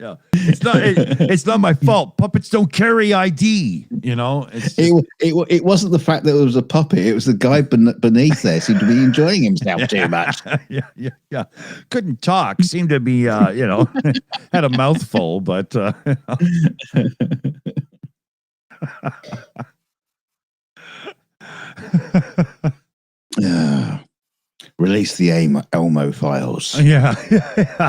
Speaker 2: Yeah, it's not my fault. Puppets don't carry ID. You know,
Speaker 4: it wasn't the fact that it was a puppet. It was the guy beneath there seemed to be enjoying himself too much.
Speaker 2: Yeah. Couldn't talk. Seemed to be, had a mouthful, but.
Speaker 4: Release the Elmo files.
Speaker 2: Yeah,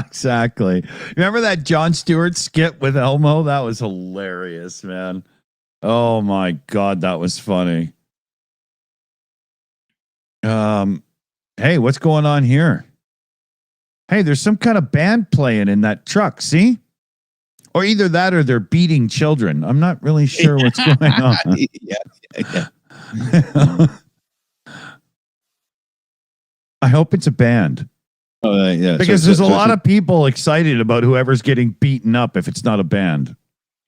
Speaker 2: exactly. Remember that Jon Stewart skit with Elmo? That was hilarious, man. Oh my God, that was funny. Hey, what's going on here? Hey, there's some kind of band playing in that truck, see? Or either that or they're beating children. I'm not really sure what's going on.
Speaker 4: Yeah.
Speaker 2: I hope it's a band.
Speaker 4: Oh, yeah.
Speaker 2: Because there's a lot of people excited about whoever's getting beaten up if it's not a band.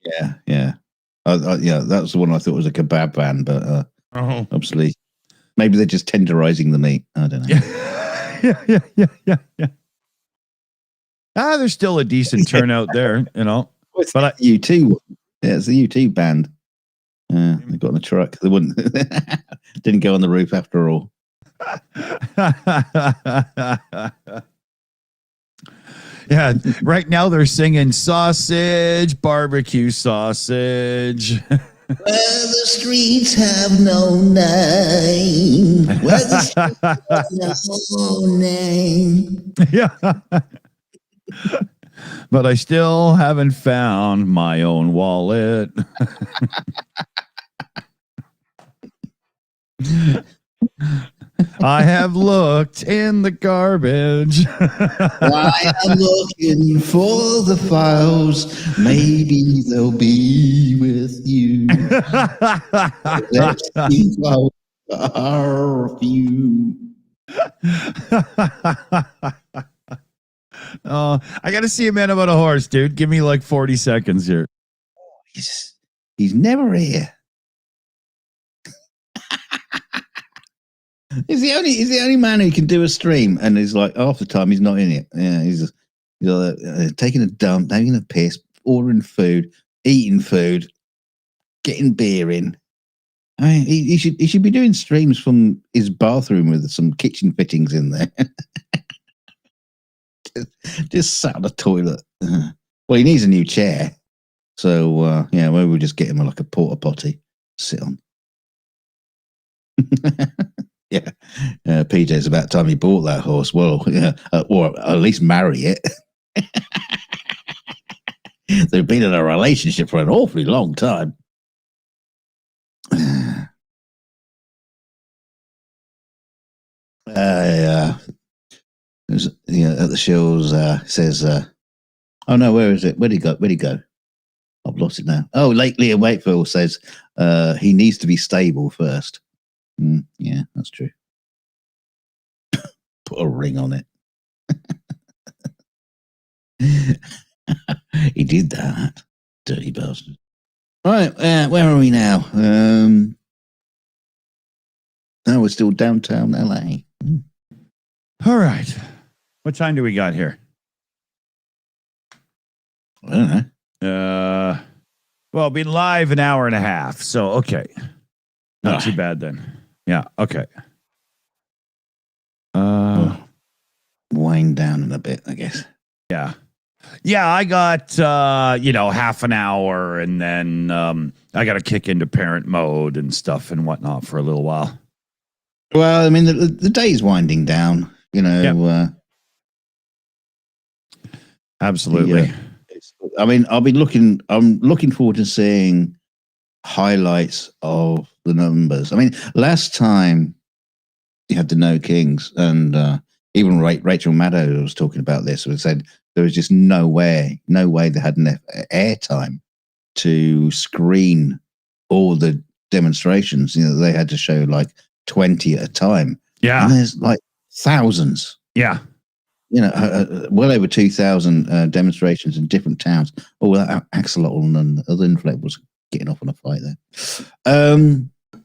Speaker 4: Yeah. Yeah, that was the one I thought was a kebab band, but obviously maybe they're just tenderizing the meat. I don't know.
Speaker 2: Yeah. There's still a decent turnout there, you know.
Speaker 4: But U2, yeah, it's the U2 band. They got in a truck. They wouldn't. Didn't go on the roof after all.
Speaker 2: Yeah, right now they're singing sausage, barbecue sausage.
Speaker 4: Where the streets have no name. Where the streets have no name.
Speaker 2: Yeah. But I still haven't found my own wallet. I have looked in the garbage.
Speaker 4: I am looking for the files. Maybe they'll be with you. Let's see how are few.
Speaker 2: I got to see a man about a horse, dude. Give me like 40 seconds here.
Speaker 4: He's never here. He's the only man who can do a stream, and he's like half the time he's not in it. Yeah, he's taking a dump, taking a piss, ordering food, eating food, getting beer in. I mean, he should be doing streams from his bathroom with some kitchen fittings in there. Just sat on the toilet. Well, he needs a new chair, so maybe we'll just get him like a porta potty to sit on. Yeah, PJ's about time he bought that horse. Well, yeah, or at least marry it. They've been in a relationship for an awfully long time. At the Shills says, "Oh no, where is it? Where'd he go? I've lost it now. Oh, lately in Wakefield says he needs to be stable first. Yeah, that's true. Put a ring on it. He did that, dirty bastard. Right, where are we now? Now we're still downtown LA.
Speaker 2: All right. What time do we got here?
Speaker 4: I don't know.
Speaker 2: Well, been live an hour and a half, so okay. Not too bad then. Yeah, okay.
Speaker 4: Wind down in a bit, I guess.
Speaker 2: Yeah. Yeah, I got half an hour, and then I got to kick into parent mode and stuff and whatnot for a little while.
Speaker 4: Well, I mean, the day's winding down, you know.
Speaker 2: Yep. Absolutely.
Speaker 4: I mean, I'm looking forward to seeing highlights of the numbers. I mean, last time you had the No Kings, and even Rachel Maddow was talking about this, and said there was just no way they had enough airtime to screen all the demonstrations. You know, they had to show like 20 at a time.
Speaker 2: Yeah.
Speaker 4: And there's like thousands.
Speaker 2: Yeah.
Speaker 4: You know, well over 2,000 demonstrations in different towns. Oh, that Axolotl and other inflatables getting off on a fight there.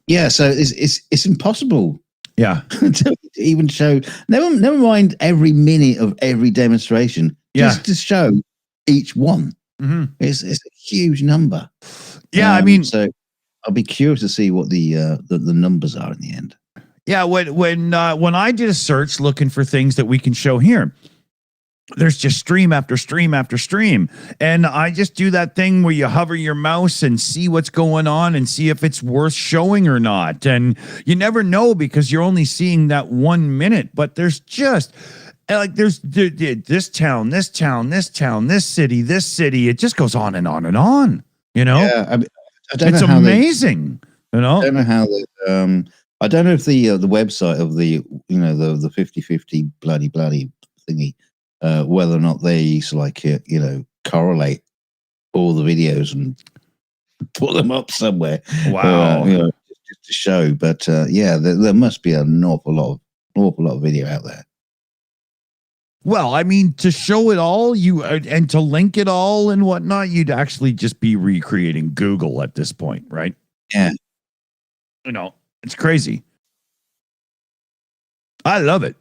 Speaker 4: Yeah, so it's impossible.
Speaker 2: Yeah.
Speaker 4: To even show. Never mind every minute of every demonstration.
Speaker 2: Yeah.
Speaker 4: Just to show each one.
Speaker 2: Mhm.
Speaker 4: It's a huge number.
Speaker 2: Yeah, I mean,
Speaker 4: so I'll be curious to see what the numbers are in the end.
Speaker 2: yeah, when I did a search looking for things that we can show here, there's just stream after stream after stream. And I just do that thing where you hover your mouse and see what's going on and see if it's worth showing or not. And you never know because you're only seeing that 1 minute, but there's just like there's this town, this town, this town, this city. It just goes on and on and on, you know?
Speaker 4: Yeah, I don't
Speaker 2: It's
Speaker 4: know how
Speaker 2: amazing, you know?
Speaker 4: I don't know how I don't know if the website of the the 50/50 bloody thingy, whether or not they correlate all the videos and put them up somewhere.
Speaker 2: Wow.
Speaker 4: Just to show. But yeah, there must be an awful lot of video out there.
Speaker 2: Well, I mean, to show it all, and to link it all and whatnot, you'd actually just be recreating Google at this point, right?
Speaker 4: Yeah.
Speaker 2: You know, it's crazy. I love it.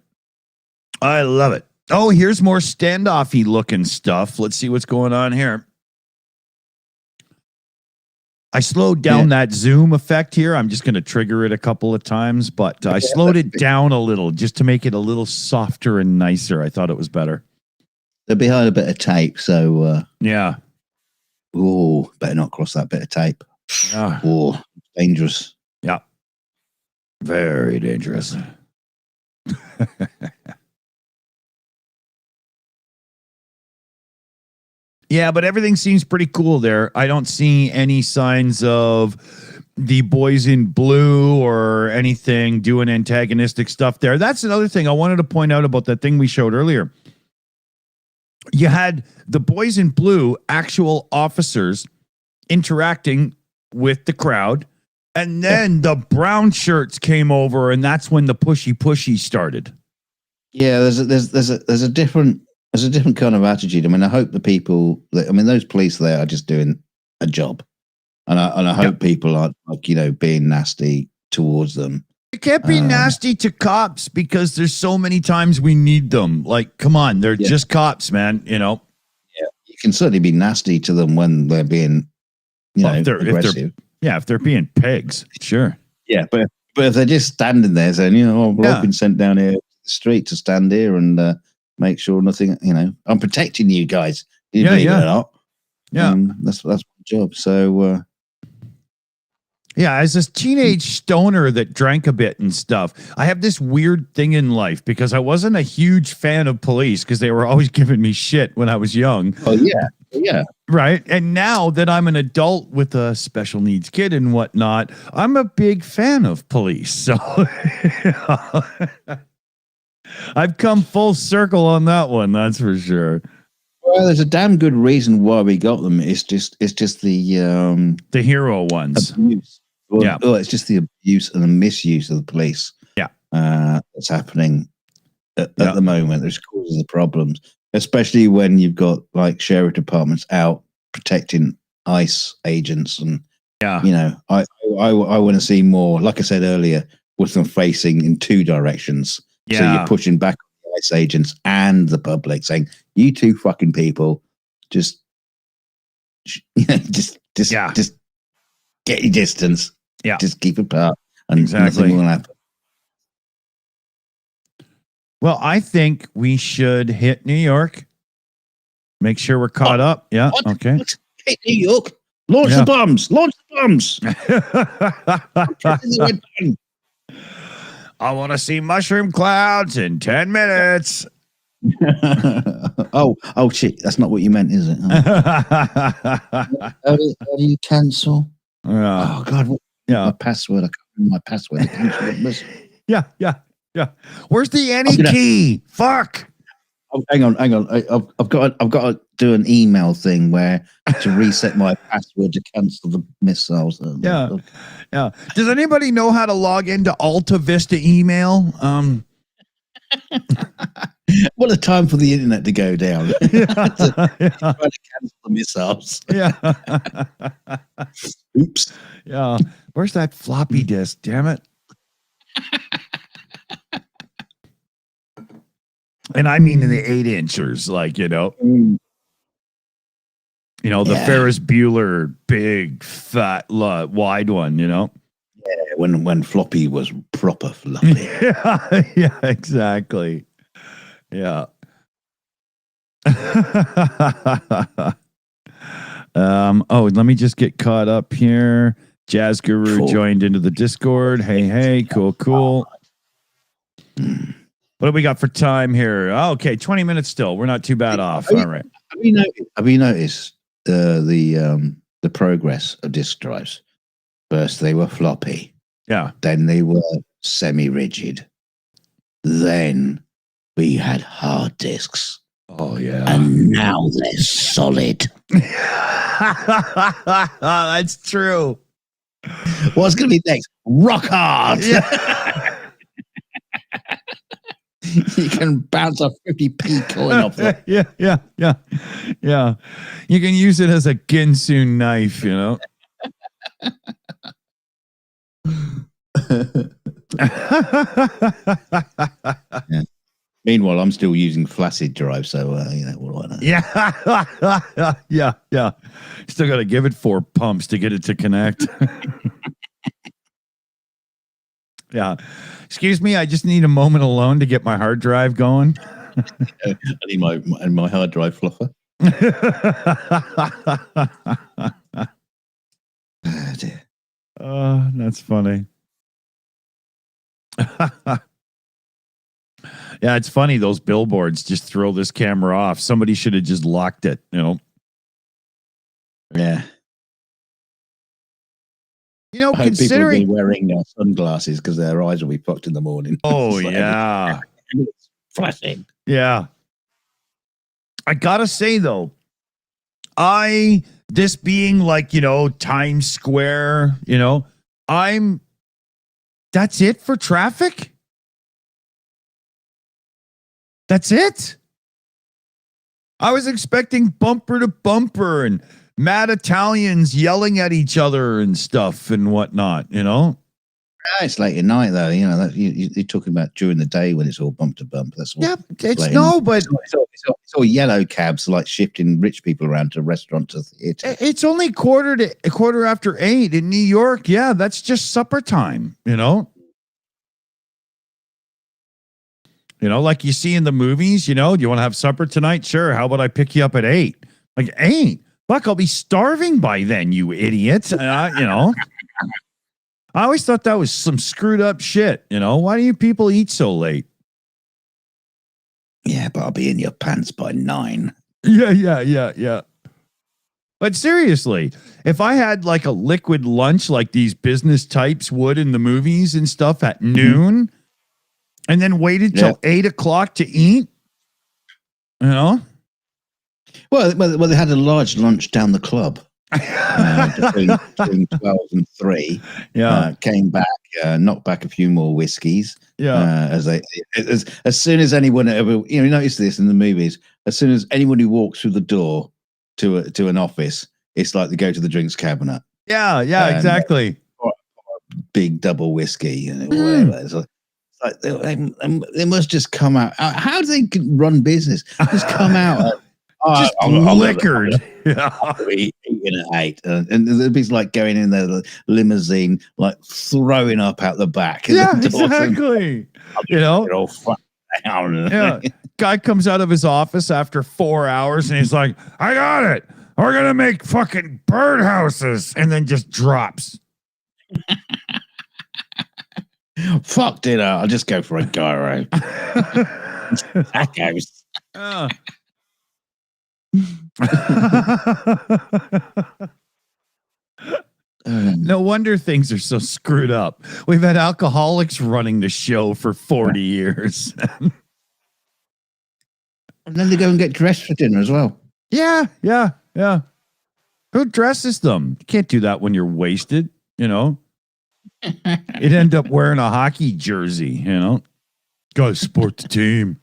Speaker 2: I love it. Oh, here's more standoffy looking stuff. Let's see what's going on here. I slowed down that zoom effect here. I'm just going to trigger it a couple of times, but I slowed it down a little just to make it a little softer and nicer. I thought it was better.
Speaker 4: They're behind a bit of tape, so
Speaker 2: yeah.
Speaker 4: Oh, better not cross that bit of tape. Oh, dangerous.
Speaker 2: Yeah. Very dangerous. Yeah, but everything seems pretty cool there. I don't see any signs of the boys in blue or anything doing antagonistic stuff there. That's another thing I wanted to point out about that thing we showed earlier. You had the boys in blue, actual officers interacting with the crowd, and then the brown shirts came over, and that's when the pushy started.
Speaker 4: Yeah, there's a different kind of attitude. I mean, I hope the people those police there are just doing a job, and I hope people aren't being nasty towards them.
Speaker 2: You can't be nasty to cops because there's so many times we need them. Like, come on, they're just cops, man. You know.
Speaker 4: Yeah, you can certainly be nasty to them when they're being, aggressive.
Speaker 2: If they're being pigs, sure.
Speaker 4: Yeah, but if they're just standing there saying, we're all been sent down here to the street to stand here and make sure nothing, I'm protecting you guys. You believe it or not.
Speaker 2: Yeah,
Speaker 4: that's my job. So.
Speaker 2: Yeah, as a teenage stoner that drank a bit and stuff, I have this weird thing in life because I wasn't a huge fan of police because they were always giving me shit when I was young.
Speaker 4: Oh, yeah. Yeah.
Speaker 2: Right. And now that I'm an adult with a special needs kid and whatnot, I'm a big fan of police. So I've come full circle on that one. That's for sure.
Speaker 4: Well, there's a damn good reason why we got them. It's just the
Speaker 2: hero ones.
Speaker 4: Abuse. Well, it's just the abuse and the misuse of the police.
Speaker 2: Yeah.
Speaker 4: That's happening at the moment. There's causes the problems, especially when you've got like sheriff departments out protecting ICE agents, and I want to see more. Like I said earlier, with them facing in two directions. Yeah. So you're pushing back on the ICE agents and the public, saying, "You two fucking people, just get your distance.
Speaker 2: Yeah,
Speaker 4: just keep apart, and nothing will happen."
Speaker 2: Well, I think we should hit New York. Make sure we're caught up. Yeah.
Speaker 4: What?
Speaker 2: Okay.
Speaker 4: Hit New York. Launch the bombs. Launch the bombs.
Speaker 2: I want to see mushroom clouds in 10 minutes.
Speaker 4: oh shit! That's not what you meant, is it? How do you cancel? Oh God! My password. I can't remember my password.
Speaker 2: Yeah. Where's the any key? Fuck.
Speaker 4: Oh, hang on. I've got to do an email thing where to reset my password to cancel the missiles.
Speaker 2: Yeah. Does anybody know how to log into Alta Vista email?
Speaker 4: What a time for the internet to go down. Try to cancel the missiles.
Speaker 2: Yeah.
Speaker 4: Oops.
Speaker 2: Yeah. Where's that floppy disk? Damn it. And I mean in the 8-inchers, You know, the Ferris Bueller, big, fat, wide one, you know?
Speaker 4: Yeah, when floppy was proper floppy.
Speaker 2: Yeah, exactly. Yeah. Let me just get caught up here. Jazz Guru joined into the Discord. Hey, cool. What do we got for time here? Oh, okay, 20 minutes still. We're not too bad off. All right.
Speaker 4: Have you noticed the progress of disk drives? First they were floppy.
Speaker 2: Yeah.
Speaker 4: Then they were semi-rigid. Then we had hard disks.
Speaker 2: Oh, yeah.
Speaker 4: And now they're solid.
Speaker 2: That's true.
Speaker 4: What's going to be next? Rock hard.
Speaker 2: Yeah.
Speaker 4: You can bounce a 50p coin off them.
Speaker 2: Yeah. You can use it as a Ginsu knife, you know?
Speaker 4: Yeah. Meanwhile, I'm still using flaccid drive, so what do I know?
Speaker 2: Yeah. Still got to give it 4 pumps to get it to connect. Yeah. Excuse me, I just need a moment alone to get my hard drive going.
Speaker 4: I need my hard drive fluffer. Oh, dear.
Speaker 2: That's funny. Yeah, it's funny. Those billboards just throw this camera off. Somebody should have just locked it, you know?
Speaker 4: Yeah.
Speaker 2: You know,
Speaker 4: I hope
Speaker 2: considering
Speaker 4: people will be wearing sunglasses because their eyes will be fucked in the morning.
Speaker 2: Oh, yeah.
Speaker 4: It's flashing.
Speaker 2: Yeah. I gotta say, though, this being like, you know, Times Square, you know, that's it for traffic? That's it? I was expecting bumper to bumper and mad Italians yelling at each other and stuff and whatnot, you know?
Speaker 4: It's late at night, though. You know, you're talking about during the day when it's all bump to bump. That's what.
Speaker 2: Yeah, it's
Speaker 4: all yellow cabs like shifting rich people around to restaurant to theater.
Speaker 2: It's only quarter after 8 in New York. Yeah, that's just supper time, you know? You know, like you see in the movies, you know, do you want to have supper tonight? Sure. How about I pick you up at 8? Like, 8? Fuck, I'll be starving by then, you idiot. You know? I always thought that was some screwed up shit. You know, why do you people eat so late?
Speaker 4: Yeah, but I'll be in your pants by 9.
Speaker 2: Yeah. But seriously, if I had like a liquid lunch like these business types would in the movies and stuff at noon, and then waited till 8 o'clock to eat, you know?
Speaker 4: Well, they had a large lunch down the club between 12 and 3.
Speaker 2: Yeah,
Speaker 4: came back, knocked back a few more whiskeys.
Speaker 2: Yeah,
Speaker 4: as soon as anyone ever, you notice this in the movies. As soon as anyone who walks through the door to an office, it's like they go to the drinks cabinet.
Speaker 2: Yeah, exactly.
Speaker 4: Big double whiskey, whatever. It's like they must just come out. How do they run business? Just come out.
Speaker 2: Just liquored.
Speaker 4: Eating at 8. And there'd be like going in the limousine, like throwing up out the back.
Speaker 2: Yeah, exactly. You know?
Speaker 4: All down.
Speaker 2: Yeah. Guy comes out of his office after 4 hours and he's like, I got it. We're going to make fucking birdhouses. And then just drops.
Speaker 4: Fuck dinner. I'll just go for a gyro. That goes.
Speaker 2: No wonder things are so screwed up. We've had alcoholics running the show for 40 years.
Speaker 4: And then they go and get dressed for dinner as well.
Speaker 2: Yeah. Who dresses them? You can't do that when you're wasted, you know? You'd end up wearing a hockey jersey, you know? Gotta support the team.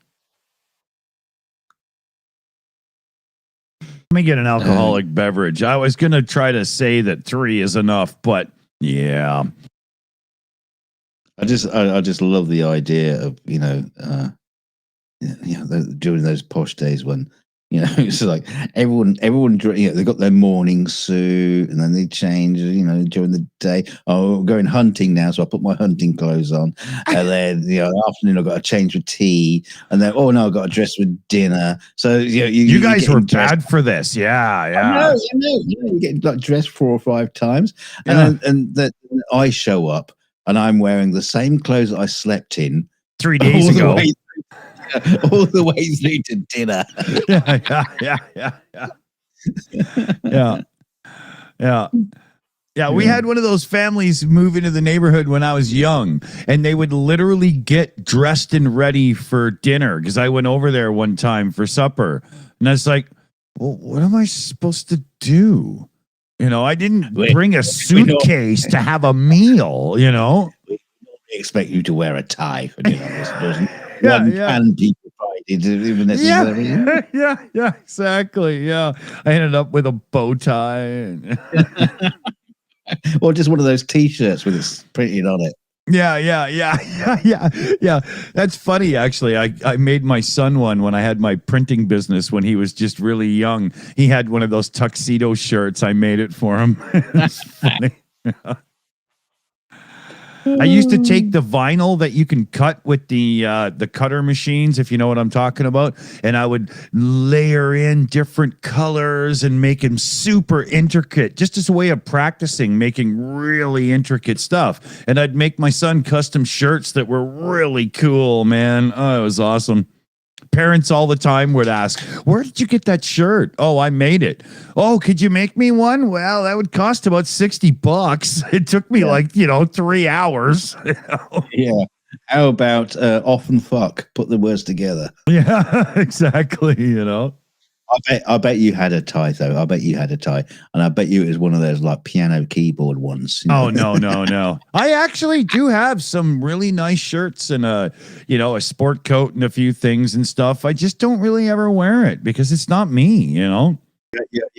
Speaker 2: Let me get an alcoholic beverage. I was going to try to say that 3 is enough, but yeah.
Speaker 4: I just love the idea of, during those posh days when You know, it's like everyone, they got their morning suit and then they change, during the day. Oh, we're going hunting now, so I put my hunting clothes on. And then, afternoon I've got to change for tea. And then, oh no, I've got to dress for dinner. So,
Speaker 2: you guys were bad for this. Yeah, yeah.
Speaker 4: You get like dressed 4 or 5 times. And then I show up and I'm wearing the same clothes that I slept in
Speaker 2: 3 days ago.
Speaker 4: All the way through to dinner.
Speaker 2: Yeah, we had one of those families move into the neighborhood when I was young, and they would literally get dressed and ready for dinner because I went over there one time for supper, and I was like, well, what am I supposed to do? I didn't bring a suitcase to have a meal,
Speaker 4: We expect you to wear a tie for dinner. Can be provided, even necessarily.
Speaker 2: Yeah, exactly. Yeah, I ended up with a bow tie,
Speaker 4: or just one of those T-shirts with it printed on it.
Speaker 2: Yeah. That's funny, actually. I made my son one when I had my printing business when he was just really young. He had one of those tuxedo shirts. I made it for him. That's funny. I used to take the vinyl that you can cut with the cutter machines, if you know what I'm talking about, and I would layer in different colors and make them super intricate, just as a way of practicing making really intricate stuff. And I'd make my son custom shirts that were really cool, man. Oh, it was awesome. Parents all the time would ask, where did you get that shirt? Oh, I made it. Oh, could you make me one? Well, that would cost about $60. It took me 3 hours.
Speaker 4: Yeah. How about off and fuck? Put the words together.
Speaker 2: Yeah, exactly.
Speaker 4: I bet you had a tie though. I bet you had a tie, and I bet you it was one of those like piano keyboard ones.
Speaker 2: Oh no! I actually do have some really nice shirts and a sport coat and a few things and stuff. I just don't really ever wear it because it's not me.
Speaker 4: You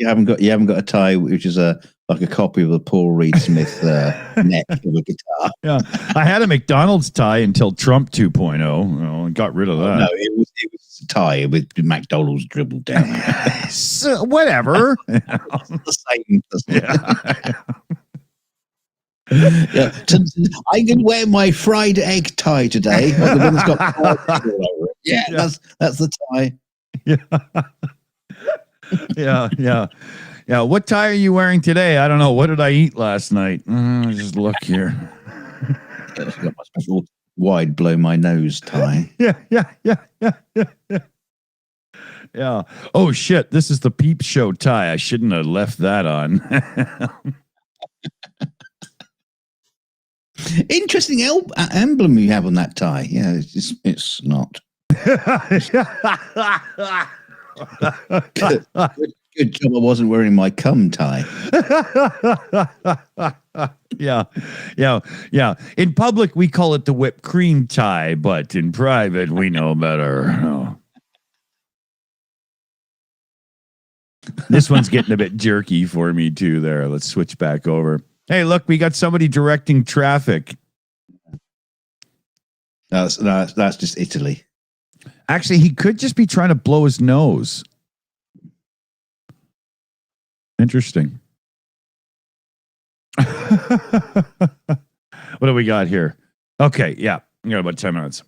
Speaker 4: haven't got a tie which is like a copy of the Paul Reed Smith neck of a guitar.
Speaker 2: Yeah, I had a McDonald's tie until Trump 2.0. I got rid of that.
Speaker 4: No, it was a tie with McDonald's dribbled down.
Speaker 2: So, whatever.
Speaker 4: The same. Yeah. I can wear my fried egg tie today. The one that's got fried egg all over it. Yeah, that's the tie.
Speaker 2: Yeah. What tie are you wearing today? I don't know. What did I eat last night? Just look here.
Speaker 4: I've got my special wide blow my nose tie.
Speaker 2: Yeah. Oh shit! This is the Peep Show tie. I shouldn't have left that on.
Speaker 4: Interesting emblem you have on that tie. Yeah, it's not. Good job I wasn't wearing my cum tie.
Speaker 2: Yeah. In public, we call it the whipped cream tie, but in private, we know better. Oh. This one's getting a bit jerky for me, too, there. Let's switch back over. Hey, look, we got somebody directing traffic.
Speaker 4: That's just Italy.
Speaker 2: Actually, he could just be trying to blow his nose. Interesting. What do we got here? Okay, yeah. We got about 10 minutes.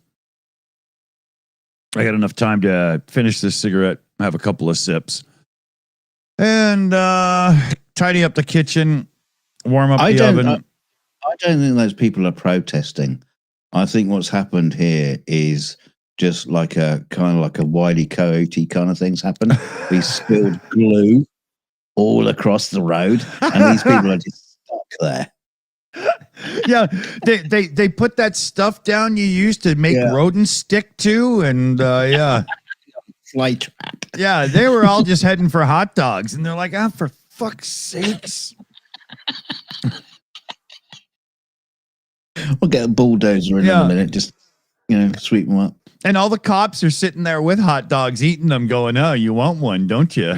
Speaker 2: I got enough time to finish this cigarette, have a couple of sips, and tidy up the kitchen, warm up the oven.
Speaker 4: I don't think those people are protesting. I think what's happened here is just like a kind of like a Wile E. Coyote kind of things happen. We spilled glue all across the road, and these people are just stuck there.
Speaker 2: Yeah, they put that stuff down you used to make rodents stick to, and
Speaker 4: fly trap.
Speaker 2: Yeah, they were all just heading for hot dogs, and they're like, for fuck's sakes.
Speaker 4: We'll get a bulldozer in a minute, just sweep them up.
Speaker 2: And all the cops are sitting there with hot dogs, eating them, going, "Oh, you want one, don't you?"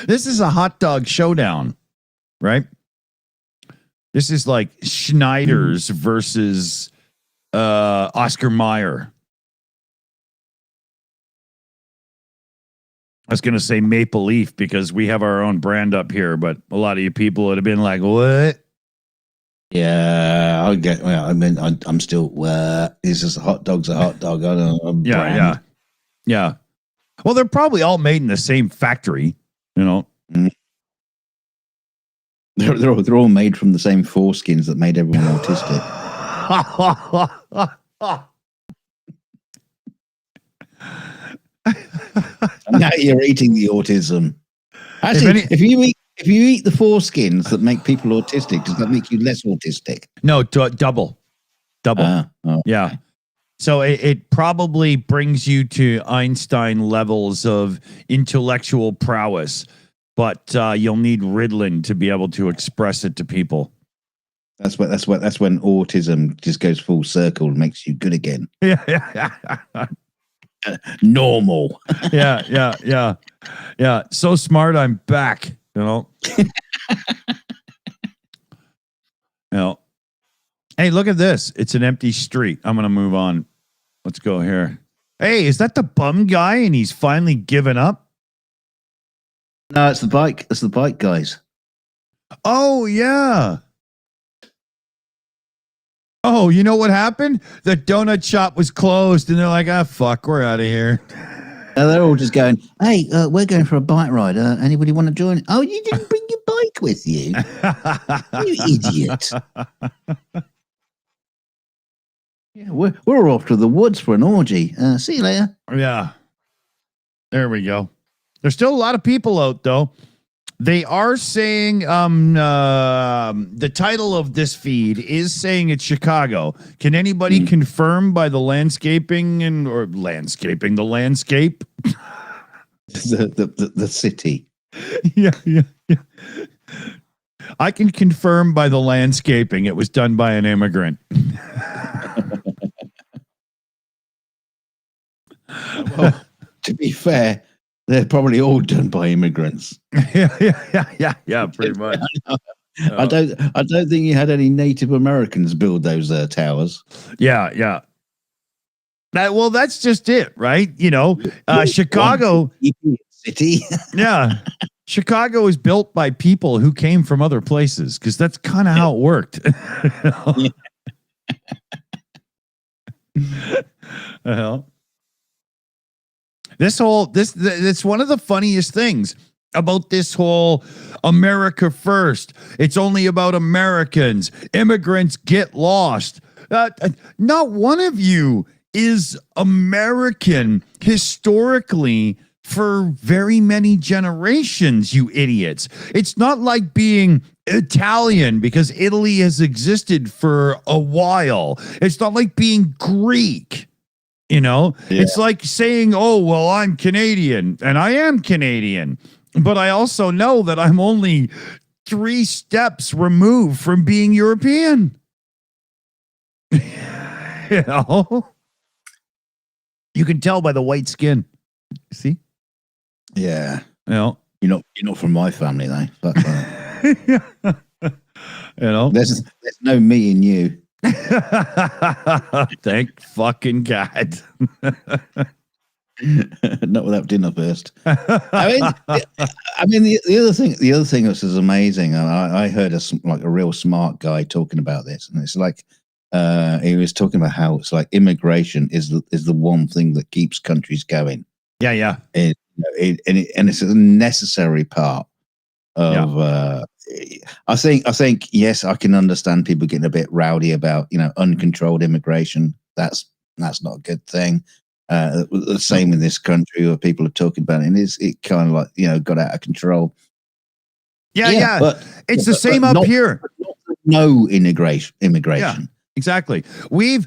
Speaker 2: This is a hot dog showdown, right? This is like Schneider's versus Oscar Mayer. I was going to say Maple Leaf because we have our own brand up here, but a lot of you people would have been like, what?
Speaker 4: Yeah, I get. Well, I mean, I'm still. It's just a hot dog's a hot dog. I don't know.
Speaker 2: Yeah. Well, they're probably all made in the same factory, you know.
Speaker 4: They're all made from the same foreskins that made everyone autistic. Now you're eating the autism. Actually, if you eat the foreskins that make people autistic, does that make you less autistic?
Speaker 2: No, double. Yeah. So it probably brings you to Einstein levels of intellectual prowess, but you'll need Ritalin to be able to express it to people.
Speaker 4: That's when autism just goes full circle and makes you good again.
Speaker 2: Yeah.
Speaker 4: Normal.
Speaker 2: Yeah. So smart, I'm back. You know. Hey, look at this. It's an empty street. I'm gonna move on. Let's go here. Hey, is that the bum guy? And he's finally given up.
Speaker 4: No, it's the bike. It's the bike guys.
Speaker 2: Oh yeah. Oh, you know what happened? The donut shop was closed, and they're like, "Ah, fuck, we're out of here."
Speaker 4: They're all just going, "Hey, we're going for a bike ride. Anybody want to join?" Oh, you didn't bring your bike with you, you idiot! Yeah, we're off to the woods for an orgy. See you later.
Speaker 2: Yeah, there we go. There's still a lot of people out though. They are saying the title of this feed is saying it's Chicago. Can anybody confirm by the landscaping the landscape?
Speaker 4: the city.
Speaker 2: Yeah. I can confirm by the landscaping it was done by an immigrant.
Speaker 4: Well, to be fair, they're probably all done by immigrants.
Speaker 2: Yeah, pretty much.
Speaker 4: I don't think you had any Native Americans build those towers.
Speaker 2: Yeah. Well, that's just it, right? You know, Chicago
Speaker 4: city.
Speaker 2: Yeah. Chicago is built by people who came from other places because that's kind of how it worked. It's one of the funniest things about this whole America first. It's only about Americans. Immigrants get lost. Not one of you is American historically for very many generations, you idiots. It's not like being Italian because Italy has existed for a while. It's not like being Greek. You know, It's like saying, oh, well, I'm Canadian, and I am Canadian, but I also know that I'm only 3 steps removed from being European. You know, you can tell by the white skin. See?
Speaker 4: Yeah.
Speaker 2: You know,
Speaker 4: you're not from my family, though. But,
Speaker 2: you know,
Speaker 4: there's no me in you.
Speaker 2: Thank fucking God.
Speaker 4: Not without dinner first. I mean, the other thing that's amazing. I heard a real smart guy talking about this, and it's like he was talking about how it's like immigration is the one thing that keeps countries going.
Speaker 2: Yeah.
Speaker 4: And it's a necessary part of. I think yes, I can understand people getting a bit rowdy about uncontrolled immigration. That's not a good thing. The same in this country where people are talking about it, and it kind of like got out of control.
Speaker 2: Yeah. But it's the same up here.
Speaker 4: No immigration.
Speaker 2: Yeah. Exactly. We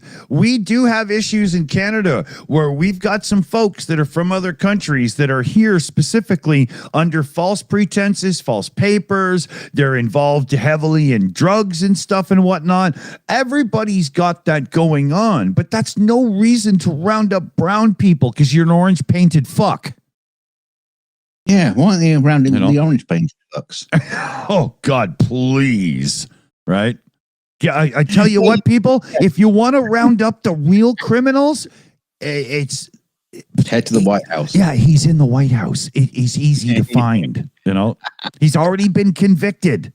Speaker 2: do have issues in Canada where we've got some folks that are from other countries that are here specifically under false pretenses, false papers. They're involved heavily in drugs and stuff and whatnot. Everybody's got that going on, but that's no reason to round up brown people because you're an orange painted fuck.
Speaker 4: Yeah, why aren't they rounding the orange painted fucks?
Speaker 2: Oh God, please. Right? Yeah, I tell you what, people, if you want to round up the real criminals, it's
Speaker 4: head to the White House.
Speaker 2: Yeah, he's in the White House. He's easy to find. He's already been convicted.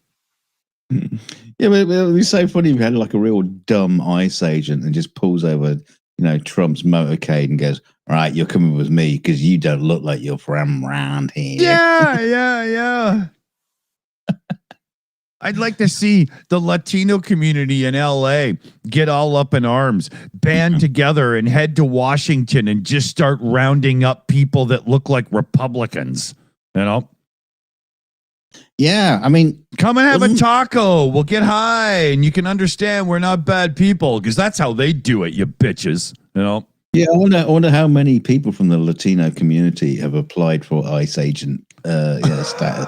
Speaker 4: Yeah, but it'd be so funny if you had like a real dumb ICE agent and just pulls over, Trump's motorcade and goes, "All right, you're coming with me because you don't look like you're from around here."
Speaker 2: Yeah. I'd like to see the Latino community in LA get all up in arms, band together, and head to Washington and just start rounding up people that look like Republicans.
Speaker 4: Yeah, I mean,
Speaker 2: come and have a taco. We'll get high, and you can understand we're not bad people because that's how they do it, you bitches.
Speaker 4: Yeah, I wonder how many people from the Latino community have applied for ICE agent status.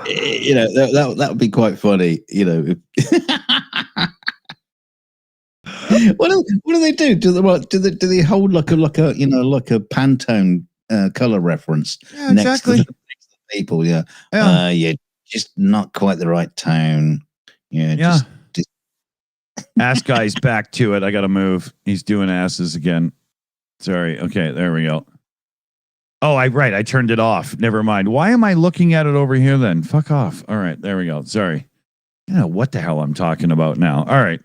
Speaker 4: That would be quite funny. What do they do? Do they hold like a Pantone color reference next to the people? Yeah. Yeah, just not quite the right tone. Yeah. Just
Speaker 2: Ass guy's back to it. I got to move. He's doing asses again. Sorry. Okay, there we go. Oh, I turned it off. Never mind. Why am I looking at it over here then? Fuck off. All right, there we go. Sorry. I don't know what the hell I'm talking about now. All right.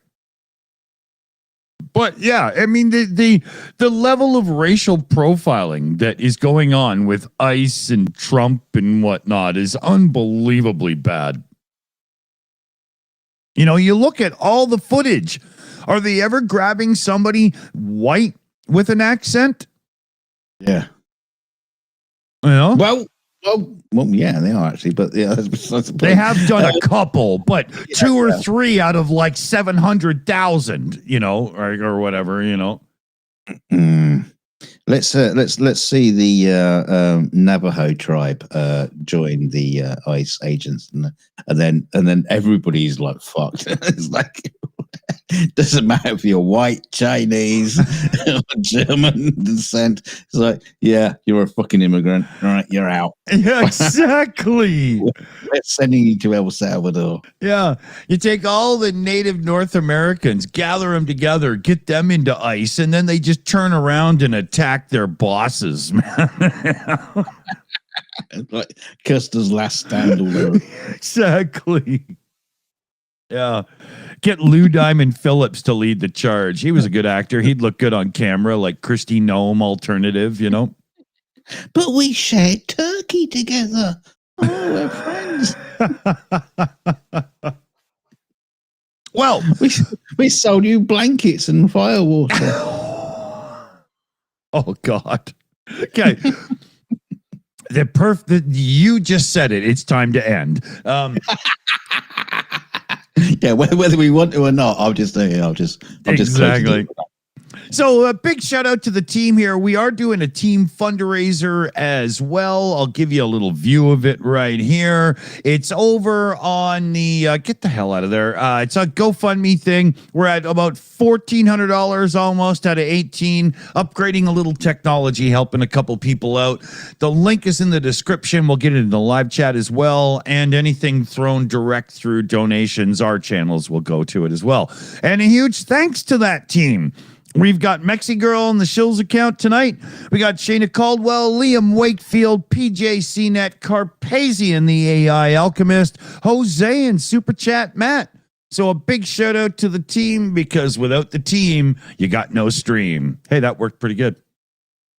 Speaker 2: But yeah, I mean the level of racial profiling that is going on with ICE and Trump and whatnot is unbelievably bad. You look at all the footage. Are they ever grabbing somebody white with an accent?
Speaker 4: Yeah. Well, yeah, they are actually, but yeah,
Speaker 2: they have done a couple, but 2 or 3 out of like 700,000, or whatever,
Speaker 4: Let's see the Navajo tribe join the ICE agents, and then everybody's like fucked. It's like doesn't matter if you're white, Chinese, or German descent. It's like, yeah, you're a fucking immigrant. All right, you're out.
Speaker 2: Yeah, exactly.
Speaker 4: We're sending you to El Salvador.
Speaker 2: Yeah, you take all the native North Americans, gather them together, get them into ICE, and then they just turn around and attack their bosses, man.
Speaker 4: Like Custer's last stand all over.
Speaker 2: Exactly. Yeah. Get Lou Diamond Phillips to lead the charge. He was a good actor. He'd look good on camera, like Christy Nome alternative,
Speaker 4: But we shared turkey together. Oh, we're friends.
Speaker 2: Well,
Speaker 4: we sold you blankets and firewater.
Speaker 2: Oh God. Okay. You just said it. It's time to end.
Speaker 4: Yeah, whether we want to or not, I'll just
Speaker 2: exactly. So a big shout out to the team here. We are doing a team fundraiser as well. I'll give you a little view of it right here. It's over on the get the hell out of there. It's a GoFundMe thing. We're at about $1,400 almost out of 18. Upgrading a little technology, helping a couple people out. The link is in the description. We'll get it in the live chat as well. And anything thrown direct through donations, our channels will go to it as well. And a huge thanks to that team. We've got Mexi Girl on the Shills account tonight. We got Shayna Caldwell, Liam Wakefield, PJ CNET, Carpasian The AI Alchemist, Jose, and Super Chat Matt. So a big shout out to the team because without the team, you got no stream. Hey, that worked pretty good.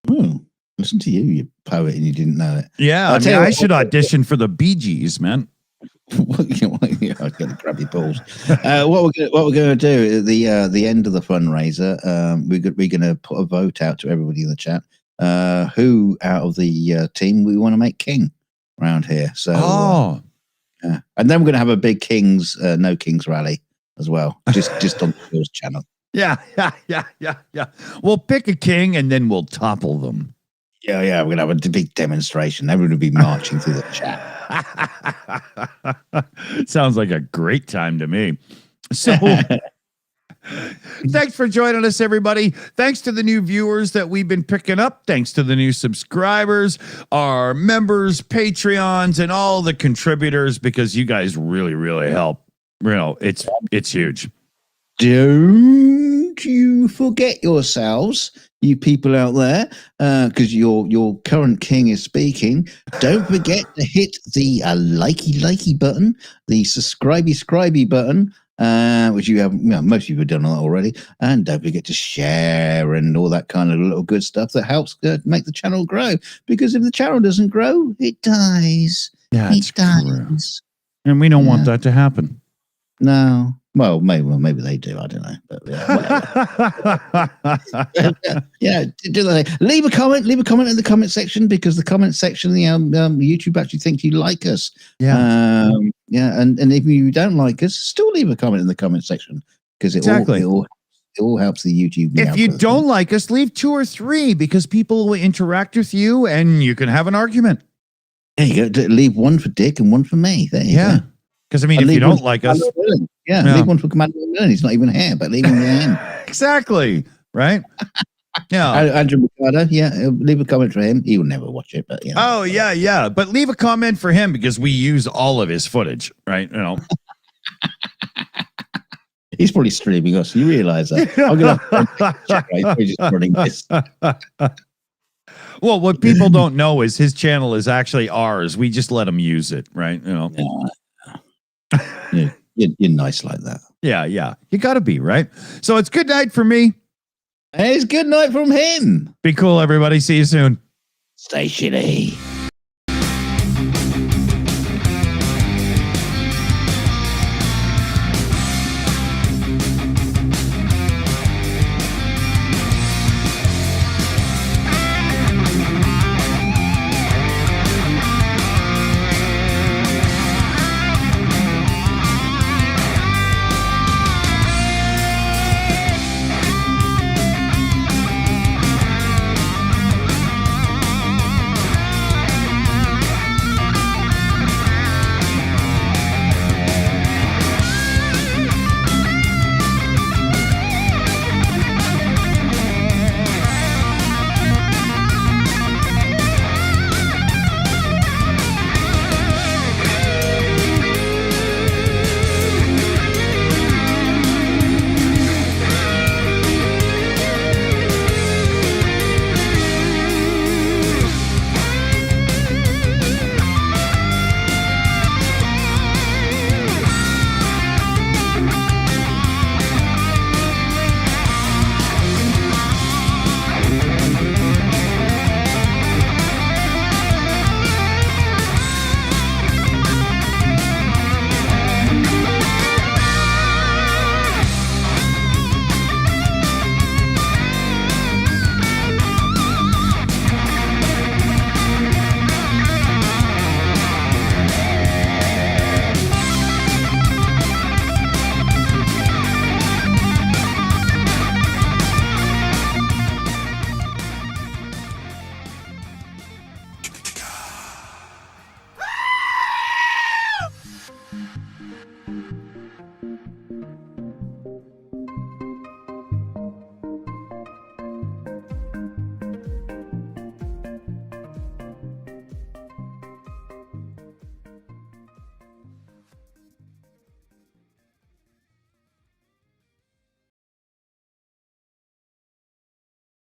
Speaker 4: Listen to you poet, and you didn't know it.
Speaker 2: Yeah, I should audition for the Bee Gees, man.
Speaker 4: I get to grab your balls. What we're going to do at the end of the fundraiser, we're going to put a vote out to everybody in the chat. Who out of the team we want to make king around here? So, yeah, and then we're going to have a big no kings rally as well, just on the channel.
Speaker 2: Yeah. We'll pick a king and then we'll topple them.
Speaker 4: Yeah, we're going to have a big demonstration. Everyone will be marching through the chat.
Speaker 2: Sounds like a great time to me. So thanks for joining us, everybody. Thanks to the new viewers that we've been picking up. Thanks to the new subscribers, our members, Patreons, and all the contributors, because you guys really, really help. It's huge.
Speaker 4: Don't you forget yourselves, you people out there, because your current king is speaking. Don't forget to hit the likey button, the subscribey button, which you have, most of you have done that already. And don't forget to share and all that kind of little good stuff that helps make the channel grow. Because if the channel doesn't grow, it dies.
Speaker 2: That's
Speaker 4: it dies.
Speaker 2: true. And we don't want that to happen.
Speaker 4: No. Well, maybe they do. I don't know. But yeah, do that. Leave a comment in the comment section, because the comment section, YouTube actually thinks you like us.
Speaker 2: Yeah.
Speaker 4: And if you don't like us, still leave a comment in the comment section, because it all helps the YouTube.
Speaker 2: If you don't like us, leave 2 or 3, because people will interact with you and you can have an argument.
Speaker 4: There you go. Leave one for Dick and one for me. There you go.
Speaker 2: Because, I mean, if you don't like us...
Speaker 4: leave one for Commander Millen. He's not even here, but leave him there.
Speaker 2: Exactly. Right? Yeah.
Speaker 4: Andrew Mercado, leave a comment for him. He will never watch it, but
Speaker 2: Oh, yeah. But leave a comment for him, because we use all of his footage, right?
Speaker 4: He's probably streaming us. You realize that? I'm going to check. He's just running this.
Speaker 2: Well, what people don't know is his channel is actually ours. We just let him use it, right?
Speaker 4: You're nice like that.
Speaker 2: Yeah. You got to be, right? So it's good night for me.
Speaker 4: It's good night from him.
Speaker 2: Be cool, everybody. See you soon.
Speaker 4: Stay shitty.